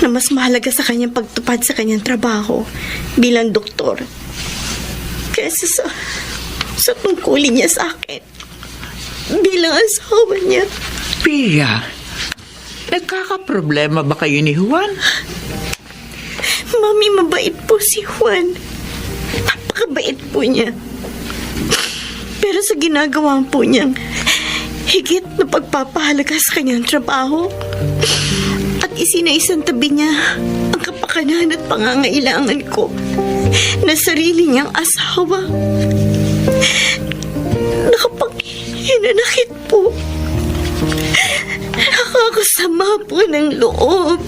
mas mahalaga sa kanyang pagtupad sa kanyang trabaho bilang doktor kaysa sa sa tungkulin niya sa akin bilang asawa niya.
Pia, nagkakaproblema ba kayo ni Juan?
Mami, mabait po si Juan. Napakabait po niya. Pero sa ginagawa po niyang higit na pagpapahalaga sa kanyang trabaho at isinaisang tabi niya ang kapakanan at pangangailangan ko na sarili niyang asawa. Nakapaghinanakit po. Nakakasama po ng loob.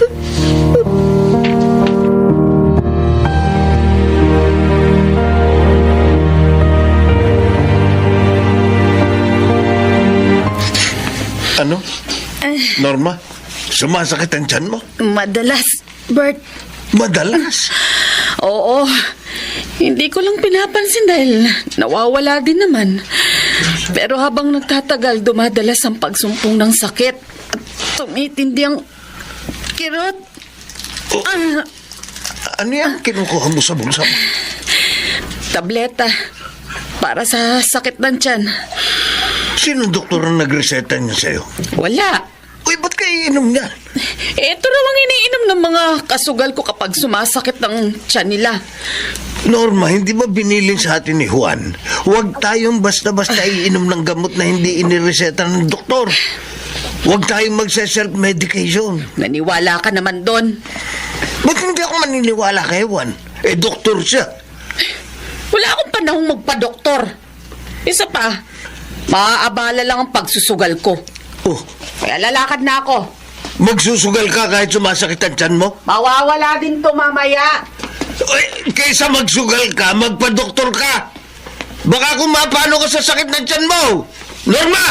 Ano? Norma, sumasakit ang tiyan mo?
Madalas, Bert.
Madalas?
Oo. Hindi ko lang pinapansin dahil nawawala din naman. Pero habang nagtatagal, dumadalas ang pagsumpong ng sakit. At tumitindi ang kirot.
Ano yan kinukuha mo sa bulsa mo?
Tableta. Para sa sakit ng tiyan.
Sino doktor ang nagreseta niya sa'yo?
Wala.
Uy, ba't kayo iinom niya?
Ito raw ang iniinom ng mga kasugal ko kapag sumasakit ng tiyan nila.
Norma, hindi ba binilin sa atin ni Juan? Huwag tayong basta-basta iinom ng gamot na hindi inireseta ng doktor. Huwag tayong magse-self-medication.
Naniwala ka naman doon.
Ba't hindi ako maniniwala kay Juan? Eh, doktor siya.
Wala akong panahong magpa-doktor. Isa pa, maaabala lang ang pagsusugal ko.
Oh,
Kaya lalakad na ako.
magsusugal ka kahit sumasakit ang tiyan mo?
Mawawala din to mamaya.
Uy, kaysa magsugal ka, magpa-doktor ka. Baka kung mapano ka sa sakit ng tiyan mo. Norma!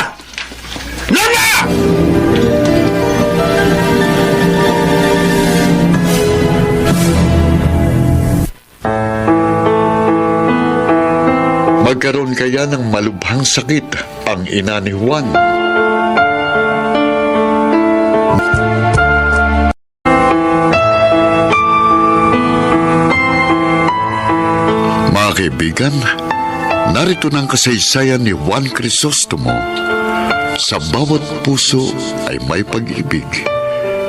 Norma!
Magkaroon kaya ng malubhang sakit ang ina ni Juan? Mga kaibigan, narito ng kasaysayan ni Juan Crisostomo. Sa bawat puso ay may pag-ibig.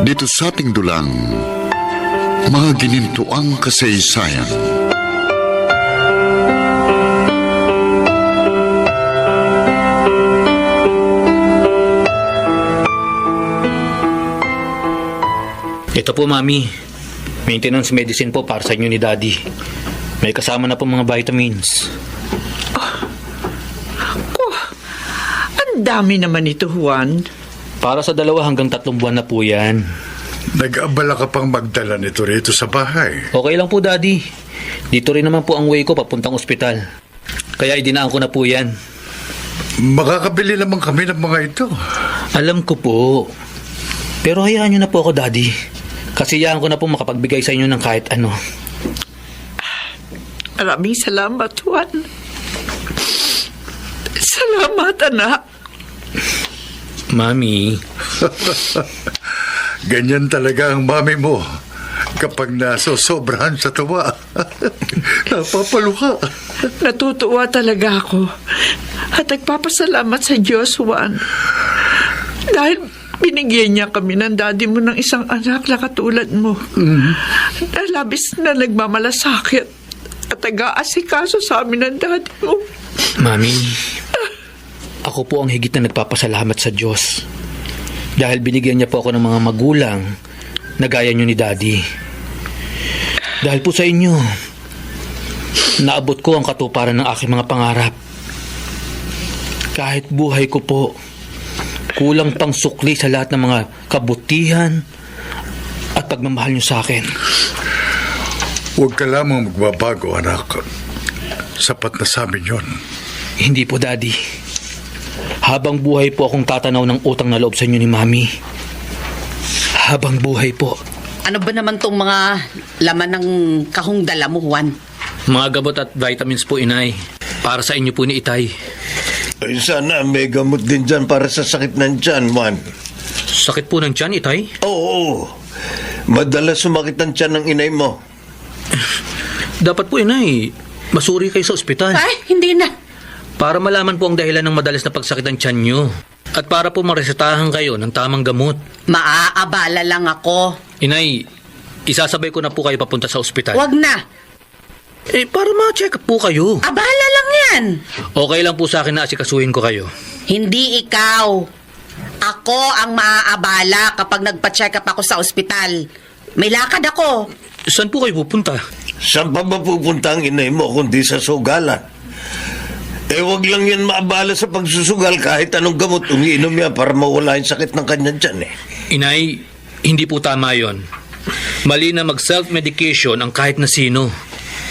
Dito sa ating dulang, mga ginintuang kasaysayan.
Ito po, Mami. Maintenance medicine po para sa inyo ni Daddy. May kasama na po mga vitamins.
Ang dami naman ito, Juan.
Para sa 2 hanggang 3 buwan na po yan.
Nag-abala ka pang magdala nito rito sa bahay.
Okay lang po, Daddy. Dito rin naman po ang way ko papuntang ospital. Kaya idinaan ko na po yan.
Makakabili naman kami ng mga ito.
Alam ko po. Pero hayaan nyo na po ako, Daddy. Kasiyahan ko na po makapagbigay sa inyo ng kahit ano.
Maraming salamat, Juan. Salamat, anak.
Mami,
Ganyan talaga ang mami mo kapag nasosobrahan sa tuwa. Napapaluha.
Natutuwa talaga ako. At nagpapasalamat sa Diyos, Juan. Dahil binigyan niya kami ng daddy mo ng isang anak na katulad mo. Na labis na nagmamalasakit at nag-aasikaso sa amin ng daddy mo.
Mami, ako po ang higit na nagpapasalamat sa Diyos. Dahil binigyan niya po ako ng mga magulang na gaya niyo ni Daddy. Dahil po sa inyo, naabot ko ang katuparan ng aking mga pangarap. Kahit buhay ko po, kulang pang sukli sa lahat ng mga kabutihan at pagmamahal niyo sa akin.
Huwag ka lamang magbabago, anak. Sapat na sa amin yun.
Hindi po, Daddy. Habang buhay po akong tatanaw ng utang na loob sa inyo ni Mami. Habang buhay po.
Ano ba naman tong mga laman ng kahong dala mo, Juan?
Mga gamot at vitamins po, Inay. Para sa inyo po ni Itay.
Ay, sana may gamot din dyan para sa sakit ng tiyan, Juan.
Sakit po ng tiyan, Itay?
Oo. Madalas sumakit ang tiyan ng inay mo.
Dapat po, Inay. Masuri kayo sa ospital.
Ay, hindi na.
Para malaman po ang dahilan ng madalas na pagsakit ng tiyan nyo. At para po maresetahan kayo ng tamang gamot.
Maaabala lang ako.
Inay, isasabay ko na po kayo papunta sa ospital.
Wag na.
Para ma-check up po kayo.
Abala lang yan.
Okay lang po sa akin na asikasuhin ko kayo.
Hindi ikaw. Ako ang maaabala kapag nagpa-check up ako sa ospital. May lakad ako.
Saan po kayo pupunta?
Saan pa ba pupunta ang inay mo kundi sa sugalan? Wag lang yan maabala sa pagsusugal kahit anong gamot umiinom yan para mawala yung sakit ng kanyang tiyan
Inay, hindi po tama yon. Mali na mag-self-medication ang kahit na sino.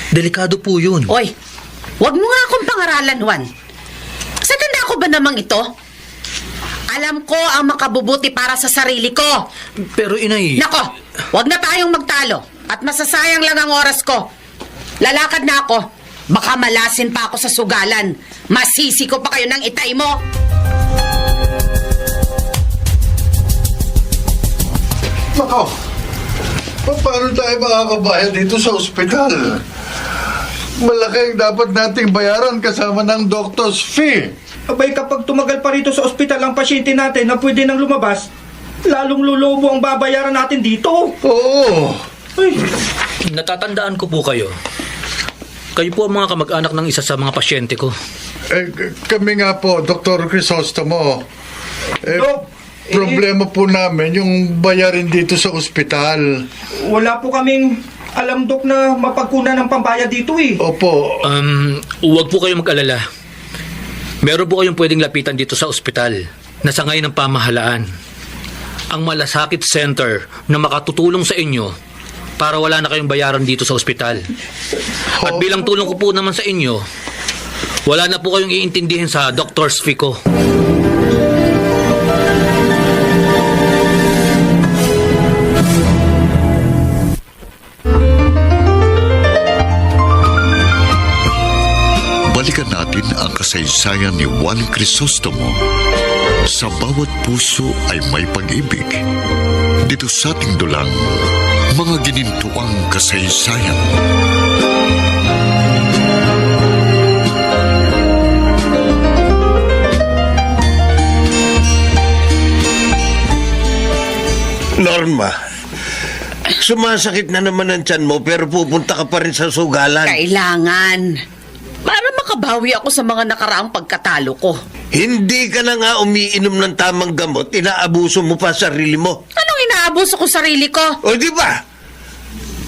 Delikado po yun.
Oy, wag mo nga akong pangaralan, Juan. Sa tanda ko ba namang ito? Alam ko ang makabubuti para sa sarili ko.
Pero inay...
Nako, wag na tayong magtalo at masasayang lang ang oras ko. Lalakad na ako. Baka malasin pa ako sa sugalan. Masisi ko pa kayo ng itay mo.
Nako, paano tayo makakabayad dito sa ospital? Malaki ang dapat nating bayaran kasama ng doctor's fee.
Abay, kapag tumagal pa rito sa ospital ang pasyente natin na pwede nang lumabas, lalong lulubo ang babayaran natin dito.
Oo.
Ay,
Natatandaan ko po kayo. Kayo po ang mga kamag-anak ng isa sa mga pasyente ko.
Kami nga po, Dr. Crisostomo.
Dok,
Problema po namin yung bayarin dito sa ospital.
wala po kaming alam, Dok, na mapagkunan ng pambayad dito eh.
Opo.
Huwag po kayong mag-alala. Meron po kayong pwedeng lapitan dito sa ospital na sangay ng pamahalaan. Ang Malasakit Center na makatutulong sa inyo para wala na kayong bayaran dito sa ospital. At bilang tulong ko po naman sa inyo, wala na po kayong iintindihin sa doctor's fee ko.
Balikan natin ang kasaysayan ni Juan Crisostomo. Sa bawat puso ay may pag-ibig. Dito sa ating dulang, mga ginintuang kasaysayan.
Norma, sumasakit na naman ang tiyan mo pero pupunta ka pa rin sa sugalan.
Kailangan. Para makabawi ako sa mga nakaraang pagkatalo ko.
Hindi ka na nga umiinom ng tamang gamot, inaabuso mo pa sarili mo.
Anong inaabuso ko sarili ko?
O di ba?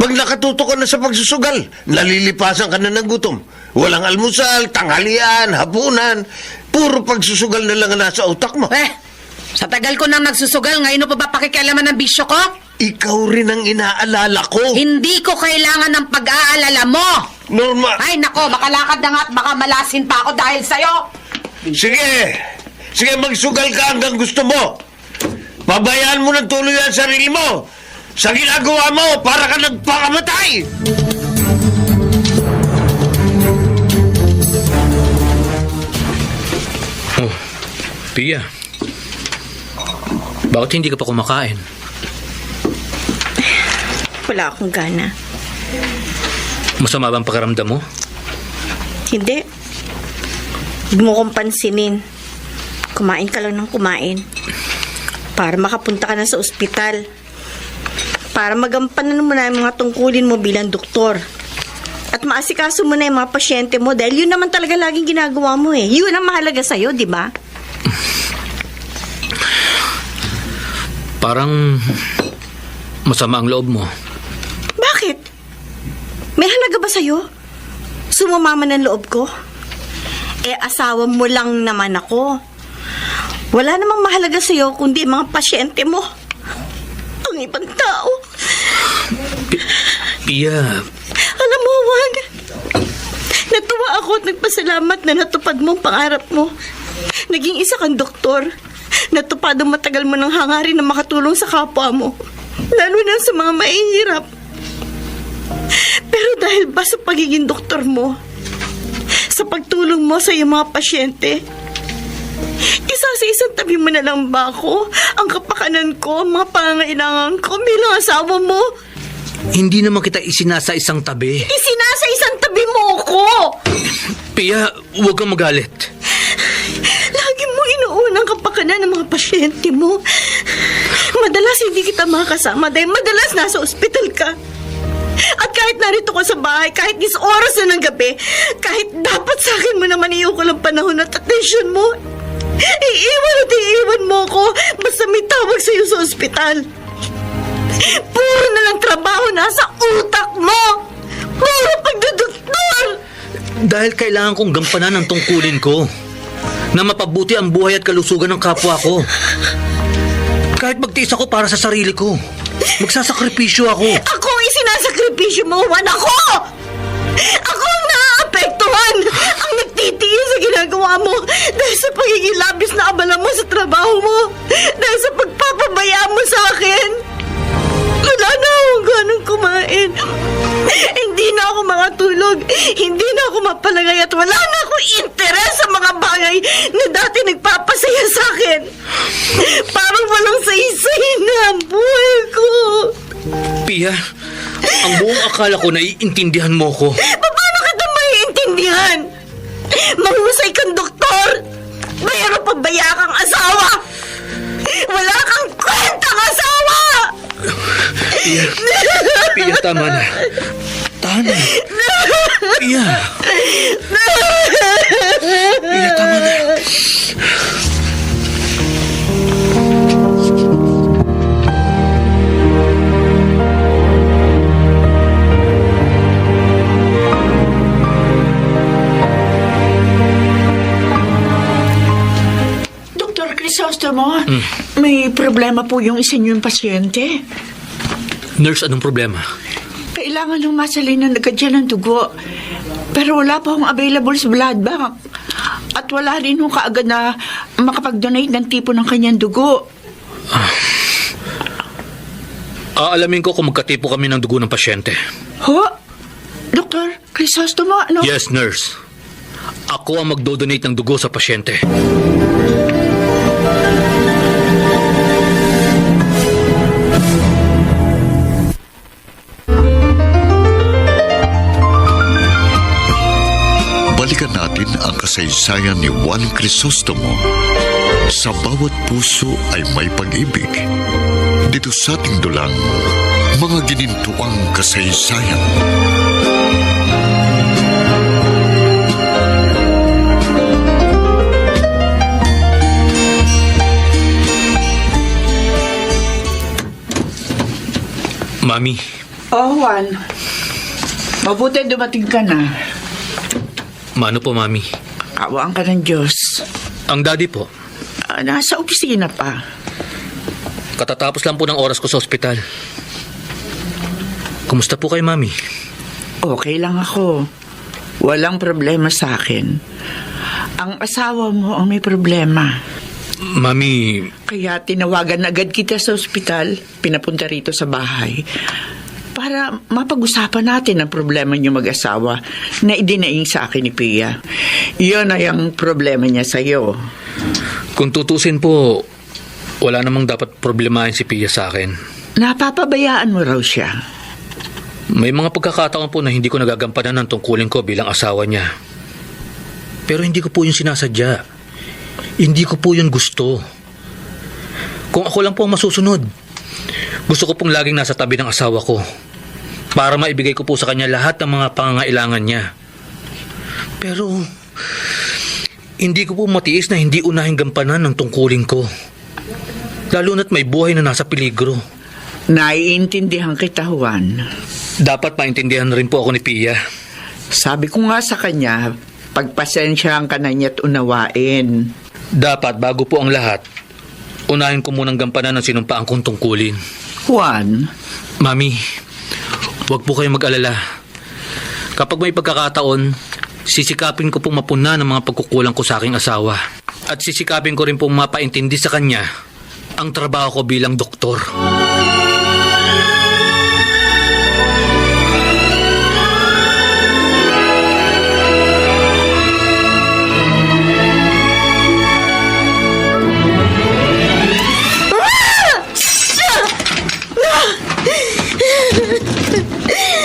Pag nakatuto ka na sa pagsusugal, nalilipasan ka na ng gutom. Walang almusal, tanghalian, hapunan. Puro pagsusugal na lang ang nasa utak mo.
Sa tagal ko nang nagsusugal, ngayon pa ba pakikialaman ng bisyo ko?
Ikaw rin ang inaalala ko.
Hindi ko kailangan ng pag-aalala mo.
Norma.
Ay nako, makalakad na nga at baka malasin pa ako dahil sa'yo.
Sige, magsugal ka hanggang gusto mo. Pabayaan mo ng tuloy ang sarili mo. Sa ginagawa mo, para ka nagpakamatay.
Oh, Pia. Bakit hindi ka pa kumakain?
Wala akong gana.
Masama ba ang pakiramdam mo?
Hindi. Huwag mo kong pansinin. Kumain ka lang ng kumain. Para makapunta ka na sa ospital. Para magampanan mo na yung mga tungkulin mo bilang doktor. At maasikaso mo na yung mga pasyente mo dahil yun naman talaga laging ginagawa mo eh. Yun ang mahalaga sa'yo, di ba?
Parang masama ang loob mo.
Bakit? May halaga ba sa'yo? Sumamama ng loob ko? Asawa mo lang naman ako. Wala namang mahalaga sa'yo kundi mga pasyente mo. Ang ibang tao.
Pia.
Alam mo, Juan, natuwa ako at nagpasalamat na natupad mo ang pangarap mo. Naging isa kang doktor. Natupad ang matagal mo ng hangarin na makatulong sa kapwa mo. Lalo na sa mga mahihirap. Pero dahil ba sa pagiging doktor mo, sa pagtulong mo sa iyong mga pasyente, isa sa isang tabi mo na lang ba ako? Ang kapakanan ko, ang mga pangangailangan ko bilang asawa mo?
Hindi naman kita isinasa isang tabi.
Isinasa isang tabi mo ako!
Pia, huwag kang magalit.
ka na ng mga pasyente mo. Madalas hindi kita makasama dahil madalas nasa ospital ka. At kahit narito ka sa bahay, kahit 10 oras na ng gabi, kahit dapat sa akin mo naman iukol ang panahon at atensyon mo, iiwan mo ako basta may tawag sa'yo sa ospital. Puro na lang trabaho nasa utak mo. Puro pagdudoktor.
Dahil kailangan kong gampanan ang tungkulin ko na mapabuti ang buhay at kalusugan ng kapwa ko. Kahit magtiis ako para sa sarili ko, magsasakripisyo ako.
Ako ang isinasakripisyo mo, Juan. Ako ang naaapektuhan. Ang nagtitiis sa ginagawa mo dahil sa pagiging labis na abala mo sa trabaho mo. Dahil sa pagpapabayaan mo sa akin. Wala na akong ganong kumain. Hindi na ako makatulog. Hindi na ako mapalagay at wala na akong interes sa mga bagay na dati nagpapasaya sa akin. Parang walang saysay na ang buhay ko.
Pia, ang buong akala ko naiintindihan mo ko.
Paano kita maiintindihan? Mahusay kang doktor. Mayroon pa baya kang asawa. Wala kang kwentang asawa.
Pia, tama na. Tama. Pia. Pia, tama na.
Dr. Crisostomo, may problema po yung isa niyong pasyente.
Nurse, anong problema?
Kailangan ng masalin na nagkadyan ng dugo. Pero wala pa akong available sa blood bank. At wala rin ho kaagad na makapag-donate ng tipo ng kanyang dugo.
Aalamin ko kung magkatipo kami ng dugo ng pasyente.
Ho? Dr. Crisostomo, ano?
Yes, nurse. Ako ang magdodonate ng dugo sa pasyente.
Balikan natin ang kasaysayan ni Juan Crisostomo. Sa bawat puso ay may pag-ibig. Dito sa ating dulang, mga ginintuang kasaysayan.
Mami,
Oh, Juan. Mabuti dumating ka na.
mano po, Mami?
Kawaan ka ng Diyos.
Ang daddy po,
Nasa opisina pa.
katatapos lang po ng oras ko sa ospital. Kumusta po kayo, Mami?
Okay lang ako. Walang problema sa akin. Ang asawa mo ang may problema.
Mami,
Kaya tinawagan agad kita sa ospital, pinapunta rito sa bahay, para mapag-usapan natin ang problema niyo mag-asawa na idinaing sa akin ni Pia. Iyon ay ang problema niya sa'yo.
kung tutusin po, wala namang dapat problemahin si Pia sa akin.
Napapabayaan mo raw siya.
May mga pagkakataon po na hindi ko nagagampanan ng tungkulin ko bilang asawa niya. Pero hindi ko po yun sinasadya. Hindi ko po yun gusto. Kung ako lang po ang masusunod, gusto ko pong laging nasa tabi ng asawa ko para maibigay ko po sa kanya lahat ng mga pangangailangan niya. Pero hindi ko po matiis na hindi unahing gampanan ng tungkulin ko. Lalo na't may buhay na nasa peligro.
Naiintindihan kita, Juan.
Dapat maintindihan rin po ako ni Pia.
Sabi ko nga sa kanya, pagpasensyahan ka na niya at unawain.
Dapat bago po ang lahat, unahin ko munang gampanan ng sinumpaan kong tungkulin.
Juan,
Mami, huwag po kayong mag-alala. Kapag may pagkakataon, sisikapin ko pong mapuna ng mga pagkukulang ko sa aking asawa. At sisikapin ko rin pong mapaintindi sa kanya ang trabaho ko bilang doktor.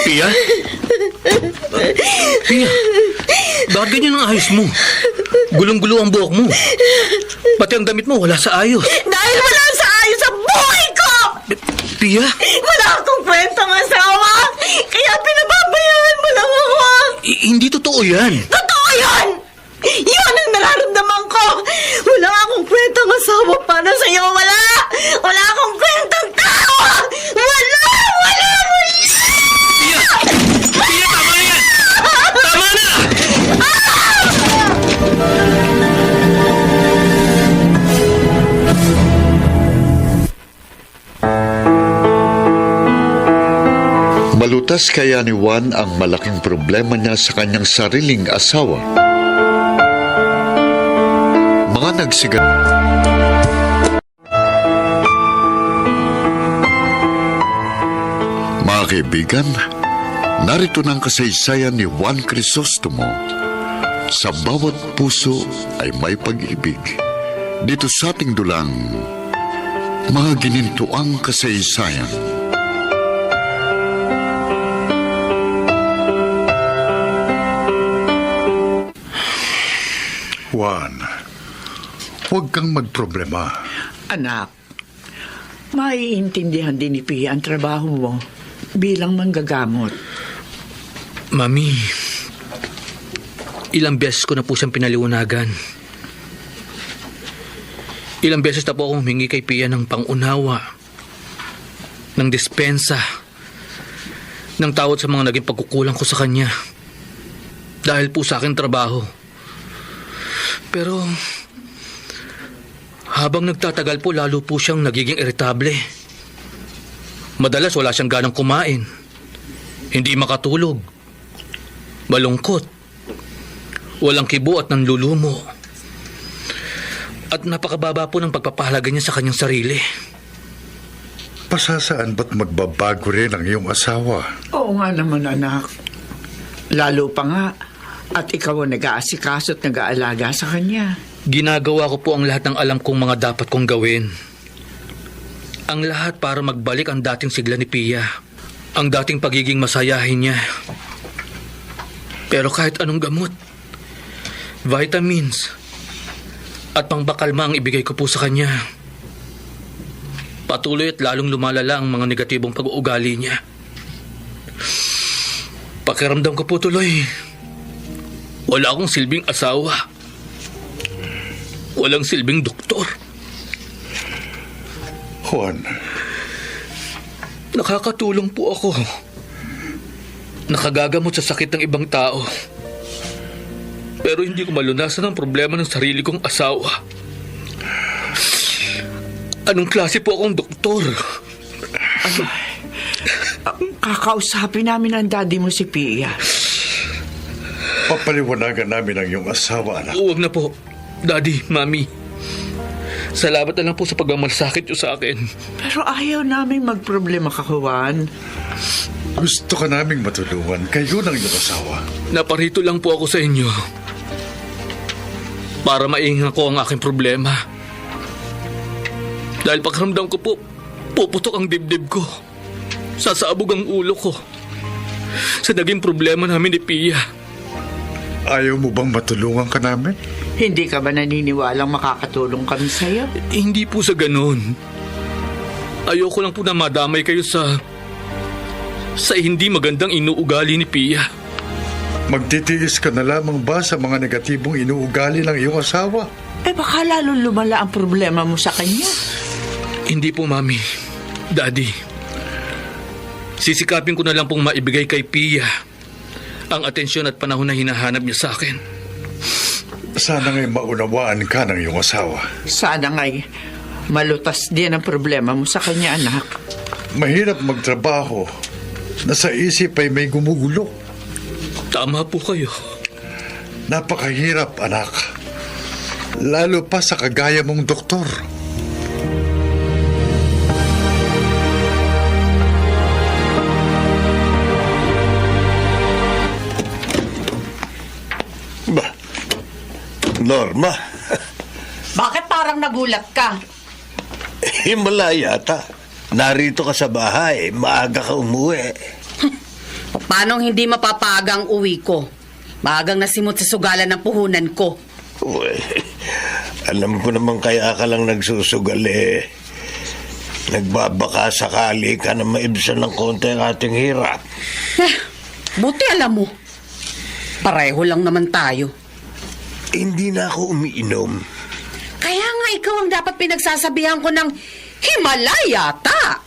Pia? Pia, bakit ganyan ang ayos mo? Gulong-gulo ang buhok mo. Pati ang damit mo, wala sa ayos.
Dahil wala sa ayos sa buhay ko!
Pia,
Wala akong kwentang asawa! Kaya pinababayaan mo lang ako!
hindi totoo yan.
Totoo yan! Yun ang nararamdaman ko! Wala akong kwentang asawa para sa'yo! Wala! Wala akong kwentang tao! Wala! Wala!
Pia! Pia, tama na yan! Tama na!
Malutas kaya ni Juan ang malaking problema niya sa kanyang sariling asawa. Mga nagsiga... Mga kaibigan, narito ng kasaysayan ni Juan Crisostomo. Sa bawat puso ay may pag-ibig. Dito sa ating dulang, mga ginintuang kasaysayan.
Juan, huwag kang magproblema.
Anak, maiintindihan din ni Pia ang trabaho mo bilang manggagamot.
Mami, ilang beses ko na po siyang pinaliwanagan. Ilang beses na po akong humingi kay Pia ng pangunawa, ng dispensa, ng tawad sa mga naging pagkukulang ko sa kanya. Dahil po sa aking trabaho. Pero habang nagtatagal po, lalo po siyang nagiging iritable. Madalas wala siyang ganang kumain, hindi makatulog, malungkot, walang kibo at nanlulumo. At napakababa po ng pagpapahalaga niya sa kanyang sarili.
Pasasaan ba't magbabago rin ang iyong asawa?
Oo nga naman, anak. Lalo pa nga, at ikaw ang nag-aasikaso at nag-aalaga sa kanya.
Ginagawa ko po ang lahat ng alam kong mga dapat kong gawin. Ang lahat para magbalik ang dating sigla ni Pia. Ang dating pagiging masayahin niya. Pero kahit anong gamot, vitamins, at pangbakalma ang ibigay ko po sa kanya, patuloy at lalong lumalala ang mga negatibong pag-uugali niya. Pakiramdam ko po tuloy, wala akong silbing asawa. Walang silbing doktor.
Juan,
Nakakatulong po ako. Nakagagamot sa sakit ng ibang tao. Pero hindi ko malunasan ang problema ng sarili kong asawa. Anong klase po akong doktor?
Kakausapin namin ang daddy mo si Pia.
papaliwanagan namin ang iyong asawa, anak.
Huwag na po, Daddy, Mami. Salamat na lang po sa pagmamalasakit niyo sa akin.
Pero ayaw namin magproblema ka, Juan.
Gusto ka naming matulungan, kayo ng iyong asawa.
Naparito lang po ako sa inyo para maingat ko ang aking problema. Dahil pakiramdam ko po, puputok ang dibdib ko. Sasabog ang ulo ko sa naging problema namin ni Pia.
Ayaw mo bang matulungan ka namin?
Hindi ka ba naniniwalang makakatulong kami sa'yo?
Hindi po sa ganun. Ayoko lang po na madamay kayo sa hindi magandang inuugali ni Pia.
Magtitiis ka na lamang ba sa mga negatibong inuugali ng iyong asawa?
Baka lalo lumala ang problema mo sa kanya.
Hindi po, Mami. Daddy. Sisikapin ko na lang pong maibigay kay Pia ang atensyon at panahon na hinahanap niya sa akin.
Sana nga'y maunawaan ka ng iyong asawa.
Sana nga'y malutas din ang problema mo sa kanya, anak.
Mahirap magtrabaho na sa isip ay may gumugulo.
Tama po kayo.
Napakahirap, anak. Lalo pa sa kagaya mong doktor.
Ba, Norma,
Bakit parang nagulat ka?
himala yata. Narito ka sa bahay, maaga ka umuwi.
Paano hindi mapapagang uwi ko? Maagang nasimot sa sugalan ng puhunan ko.
Uy, Alam ko naman kaya ka lang nagsusugal eh. Nagbabaka sakali ka na maibsan ng konti ang ating hirap.
Buti alam mo. Pareho lang naman tayo.
Hindi na ako umiinom.
Kaya nga ikaw ang dapat pinagsasabihan ko ng Himalaya ta.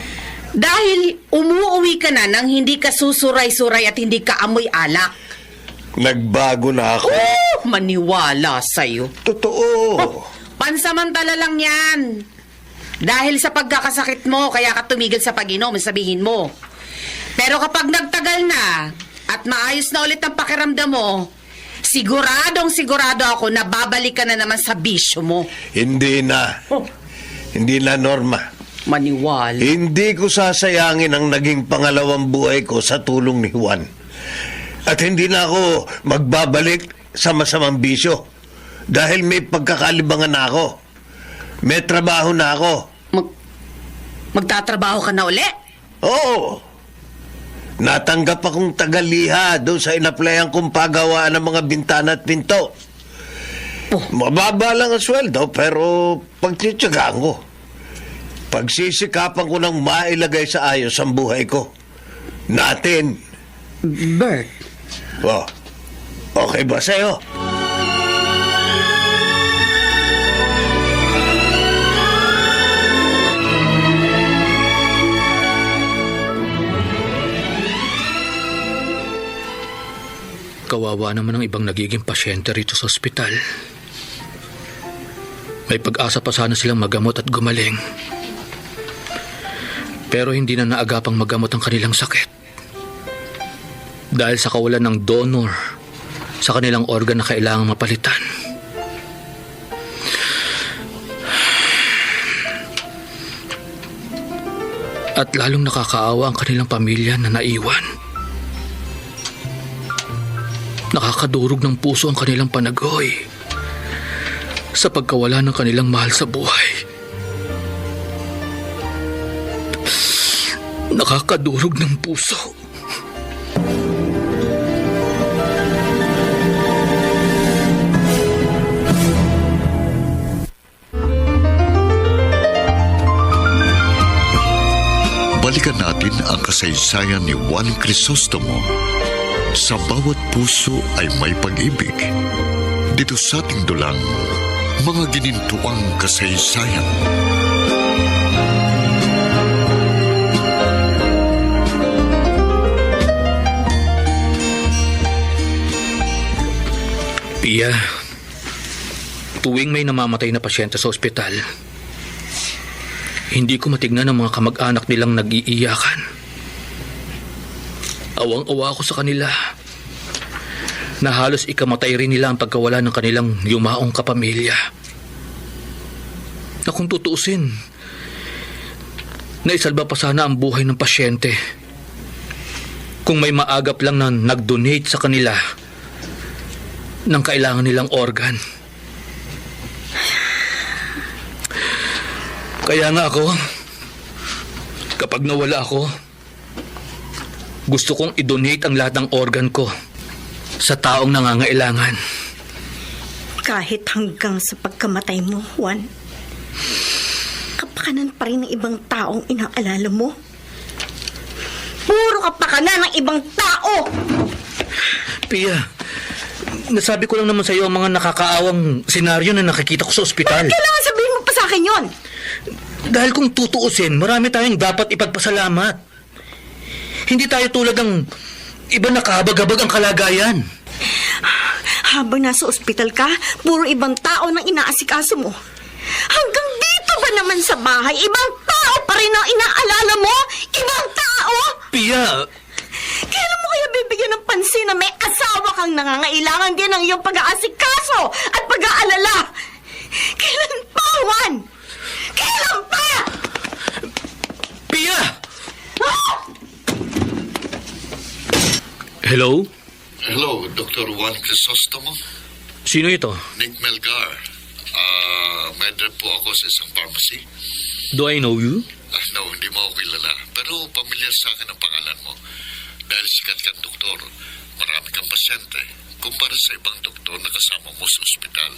Dahil umuuwi ka na nang hindi ka susuray-suray at hindi ka amoy alak.
Nagbago na ako.
Oh, maniwala sa'yo.
Totoo.
Pansamantala lang yan. Dahil sa pagkakasakit mo, kaya ka tumigil sa pag-inom, sabihin mo. Pero kapag nagtagal na at maayos na ulit ang pakiramdam mo, sigurado ako na babalik ka na naman sa bisyo mo.
Hindi na. Hindi na, Norma.
Maniwala.
Hindi ko sasayangin ang naging pangalawang buhay ko sa tulong ni Juan. At hindi na ako magbabalik sa masamang bisyo. Dahil may pagkakalibangan na ako. May trabaho na ako.
Magtatrabaho ka na uli?
Oo. Natanggap akong tagaliha doon sa inaplayan kong pagawaan ng mga bintana at pinto. Mababa lang ang sweldo pero pagtitsagaan ko. Pagsisikapan ko ng mailagay sa ayos ang buhay ko. Natin.
Bert.
Oh, okay ba sa'yo?
Kawawa naman ang ibang nagiging pasyente rito sa ospital. May pag-asa pa sana silang magamot at gumaling. Pero hindi na naagapang magamot ang kanilang sakit. Dahil sa kawalan ng donor sa kanilang organ na kailangang mapalitan. At lalong nakakaawa ang kanilang pamilya na naiwan. Nakakadurog ng puso ang kanilang panagoy sa pagkawala ng kanilang mahal sa buhay. Nakakadurog ng puso.
Balikan natin ang kasaysayan ni Juan Crisostomo. Sa bawat puso ay may pag-ibig. Dito sa ating dulang, mga ginintuang kasaysayan.
Pia, tuwing may namamatay na pasyente sa ospital, hindi ko matignan ang mga kamag-anak nilang nag-iiyakan. Awang-awa ako sa kanila na halos ikamatay rin nila ang pagkawala ng kanilang yumaong kapamilya. Na kung tutuusin, naisalba pa sana ang buhay ng pasyente kung may maagap lang na nag-donate sa kanila ng kailangan nilang organ. Kaya nga ako, kapag nawala ako, gusto kong i-donate ang lahat ng organ ko sa taong nangangailangan.
Kahit hanggang sa pagkamatay mo, Juan, kapakanan pa rin ng ibang taong inaalala mo. Puro kapakanan ng ibang tao!
Pia, nasabi ko lang naman sa iyo ang mga nakakaawang senaryo na nakikita ko sa ospital.
Bakit kailangan sabihin mo pa sa akin yun?
Dahil kung tutuusin, marami tayong dapat ipagpasalamat. Hindi tayo tulad ng iba na kahabag-habag ang kalagayan.
Habang nasa ospital ka, puro ibang tao nang inaasikaso mo. Hanggang dito ba naman sa bahay, ibang tao pa rin ang inaalala mo? Ibang tao?
Pia!
Kailan mo kaya bibigyan ng pansin na may asawa kang nangangailangan din ng iyong pag-aasikaso at pag-aalala? Kailan pa, Juan? Kailan pa?
Pia! Hello?
Hello, Dr. Juan Crisostomo.
Sino ito?
Nick Melgar. May drop po ako sa isang pharmacy.
Do I know you?
No, hindi mo ako kilala. Pero pamilyar sa akin ang pangalan mo. Dahil sikat kang doktor, marami kang pasyente. kumpara sa ibang doktor na kasama mo sa ospital.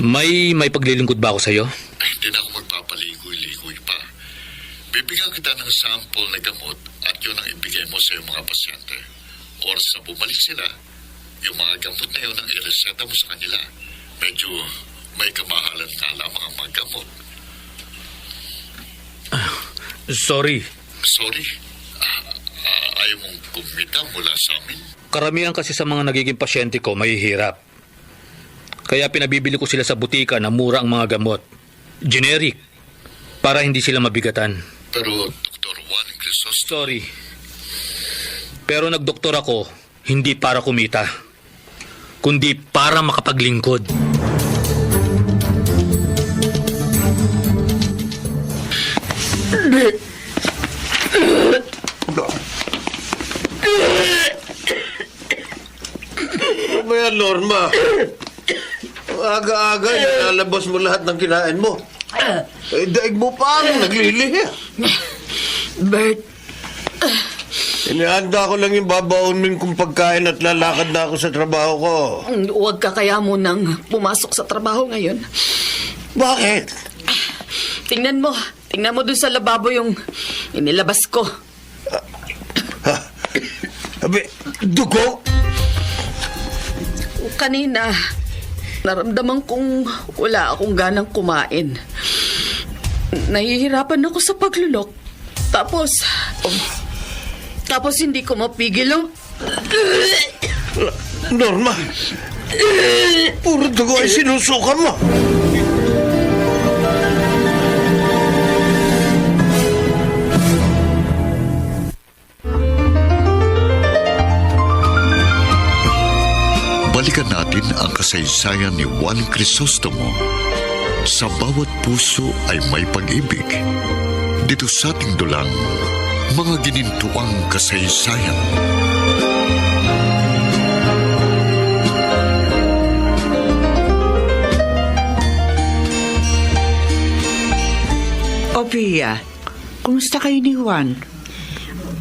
May paglilingkod ba ako sa'yo?
Ay, hindi na ako magpapaligoy-ligoy pa. Bibigyan kita ng sample na gamot at yun ang ibigay mo sa iyong mga pasyente. Oras na bumalik sila, yung mga gamot na yun ang ireseta mo sa kanila. Medyo may kamahalan ka lamang ang mga gamot.
Sorry.
Sorry, ayaw mong kumita mula sa amin?
Karamihan kasi sa mga nagiging pasyente ko mahihirap. Kaya pinabibili ko sila sa butika na mura ang mga gamot. Generic. Para hindi sila mabigatan.
Pero Dr. Juan Crisostomo,
Sorry. Pero nagdoktor ako, hindi para kumita, kundi para makapaglingkod.
Ano ba yan, Norma? Aga-aga, nilalabas mo lahat ng kinain mo. Daig mo pa ang naglilihi.
Bert,
Inihanda ko lang yung babaunin kong pagkain at lalakad na ako sa trabaho ko.
huwag ka kaya munang pumasok sa trabaho ngayon.
Bakit?
Tingnan mo dun sa lababo yung inilabas ko.
Abi, dugo?
Kanina, naramdaman kong wala akong ganang kumain. Nahihirapan ako sa paglulok. Tapos hindi ko mapigil ang...
Norma, puro dugo ay sinusuka mo.
balikan natin ang kasaysayan ni Juan Crisostomo. Sa bawat puso ay may pag-ibig. Dito sa ating dulang, mga ginintuang kasaysayan.
O Pia, kumusta kayo ni Juan?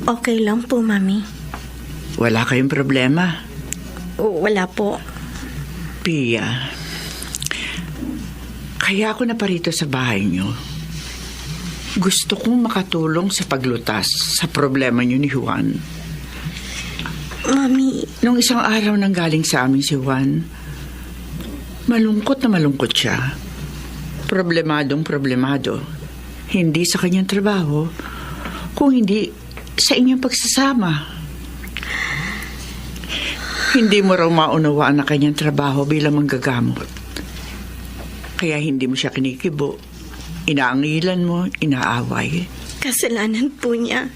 Okay lang po, Mami.
Wala kayong problema?
Wala po.
Pia, kaya ako naparito sa bahay niyo. Gusto kong makatulong sa paglutas sa problema niyo ni Juan.
Mami,
Nung isang araw nang galing sa amin si Juan, malungkot na malungkot siya. Problemado. Hindi sa kanyang trabaho, kung hindi sa inyong pagsasama. Hindi mo raw maunawaan ang kanyang trabaho bilang manggagamot. Kaya hindi mo siya kinikibo. Inaangilan mo, inaaway.
kasalanan po niya.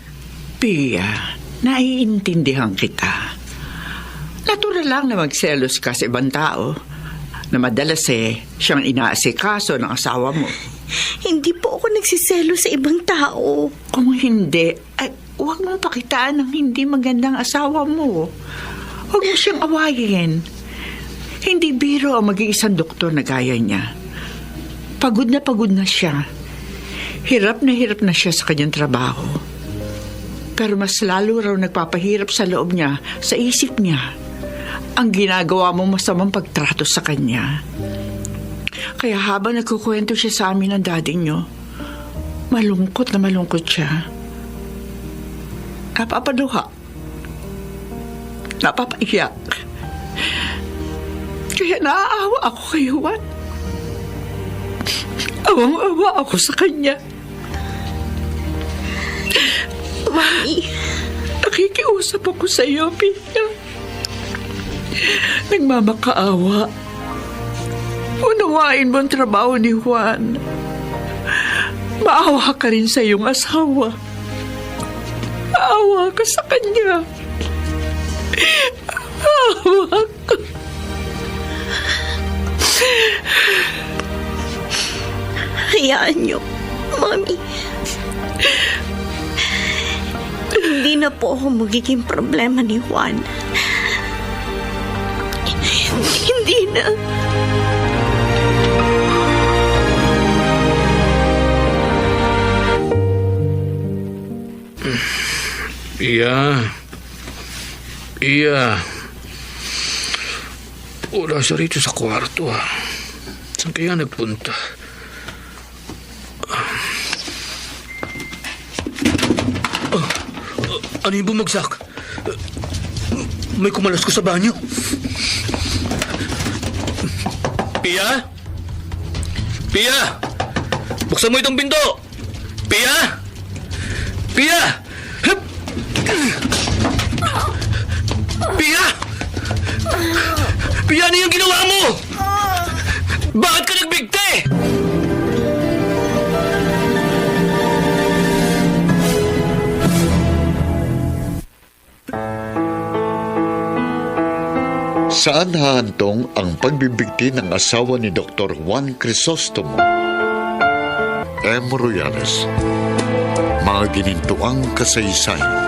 Pia, naiintindihan kita. Natural lang na magselos ka sa ibang tao na madalas siyang inaasikaso ng asawa mo.
Hindi po ako nagsiselo sa ibang tao.
Kung hindi, ay huwag mong pakitaan ng hindi magandang asawa mo. Huwag mo siyang awayin. Hindi biro ang mag-iisang doktor na gaya niya. Pagod na siya. Hirap na siya sa kanyang trabaho. Pero mas lalo raw nagpapahirap sa loob niya, sa isip niya, ang ginagawa mong masamang pagtrato sa kanya. Kaya habang nagkukwento siya sa amin ng daddy niyo, malungkot siya. Napapaduha. Napapaiyak. Kaya naaawa ako kay Juan. Awang-awa ako sa kanya.
Mami,
Nakikiusap ako sa iyo, Pia. Nagmamakaawa. Unawain mo ang trabaho ni Juan. Maawa ka rin sa iyong asawa. Maawa ka sa kanya. Maawa ka.
hayaan niyo, Mami. Hindi na po ako magiging problema ni Juan. Hindi na.
Iya. Wala siya rito sa kwarto, ha. Saan kaya nagpunta? Ano yung bumagsak? May kumalas ko sa banyo. Pia? Pia! Buksan mo itong pinto! Pia! Pia! Hup! Pia! Pia, ano yung ginawa mo? Bakit ka nagbigti?
Saan hahantong ang pagbibigti ng asawa ni Dr. Juan Crisostomo? M. Royales, mga ginintuang kasaysayan.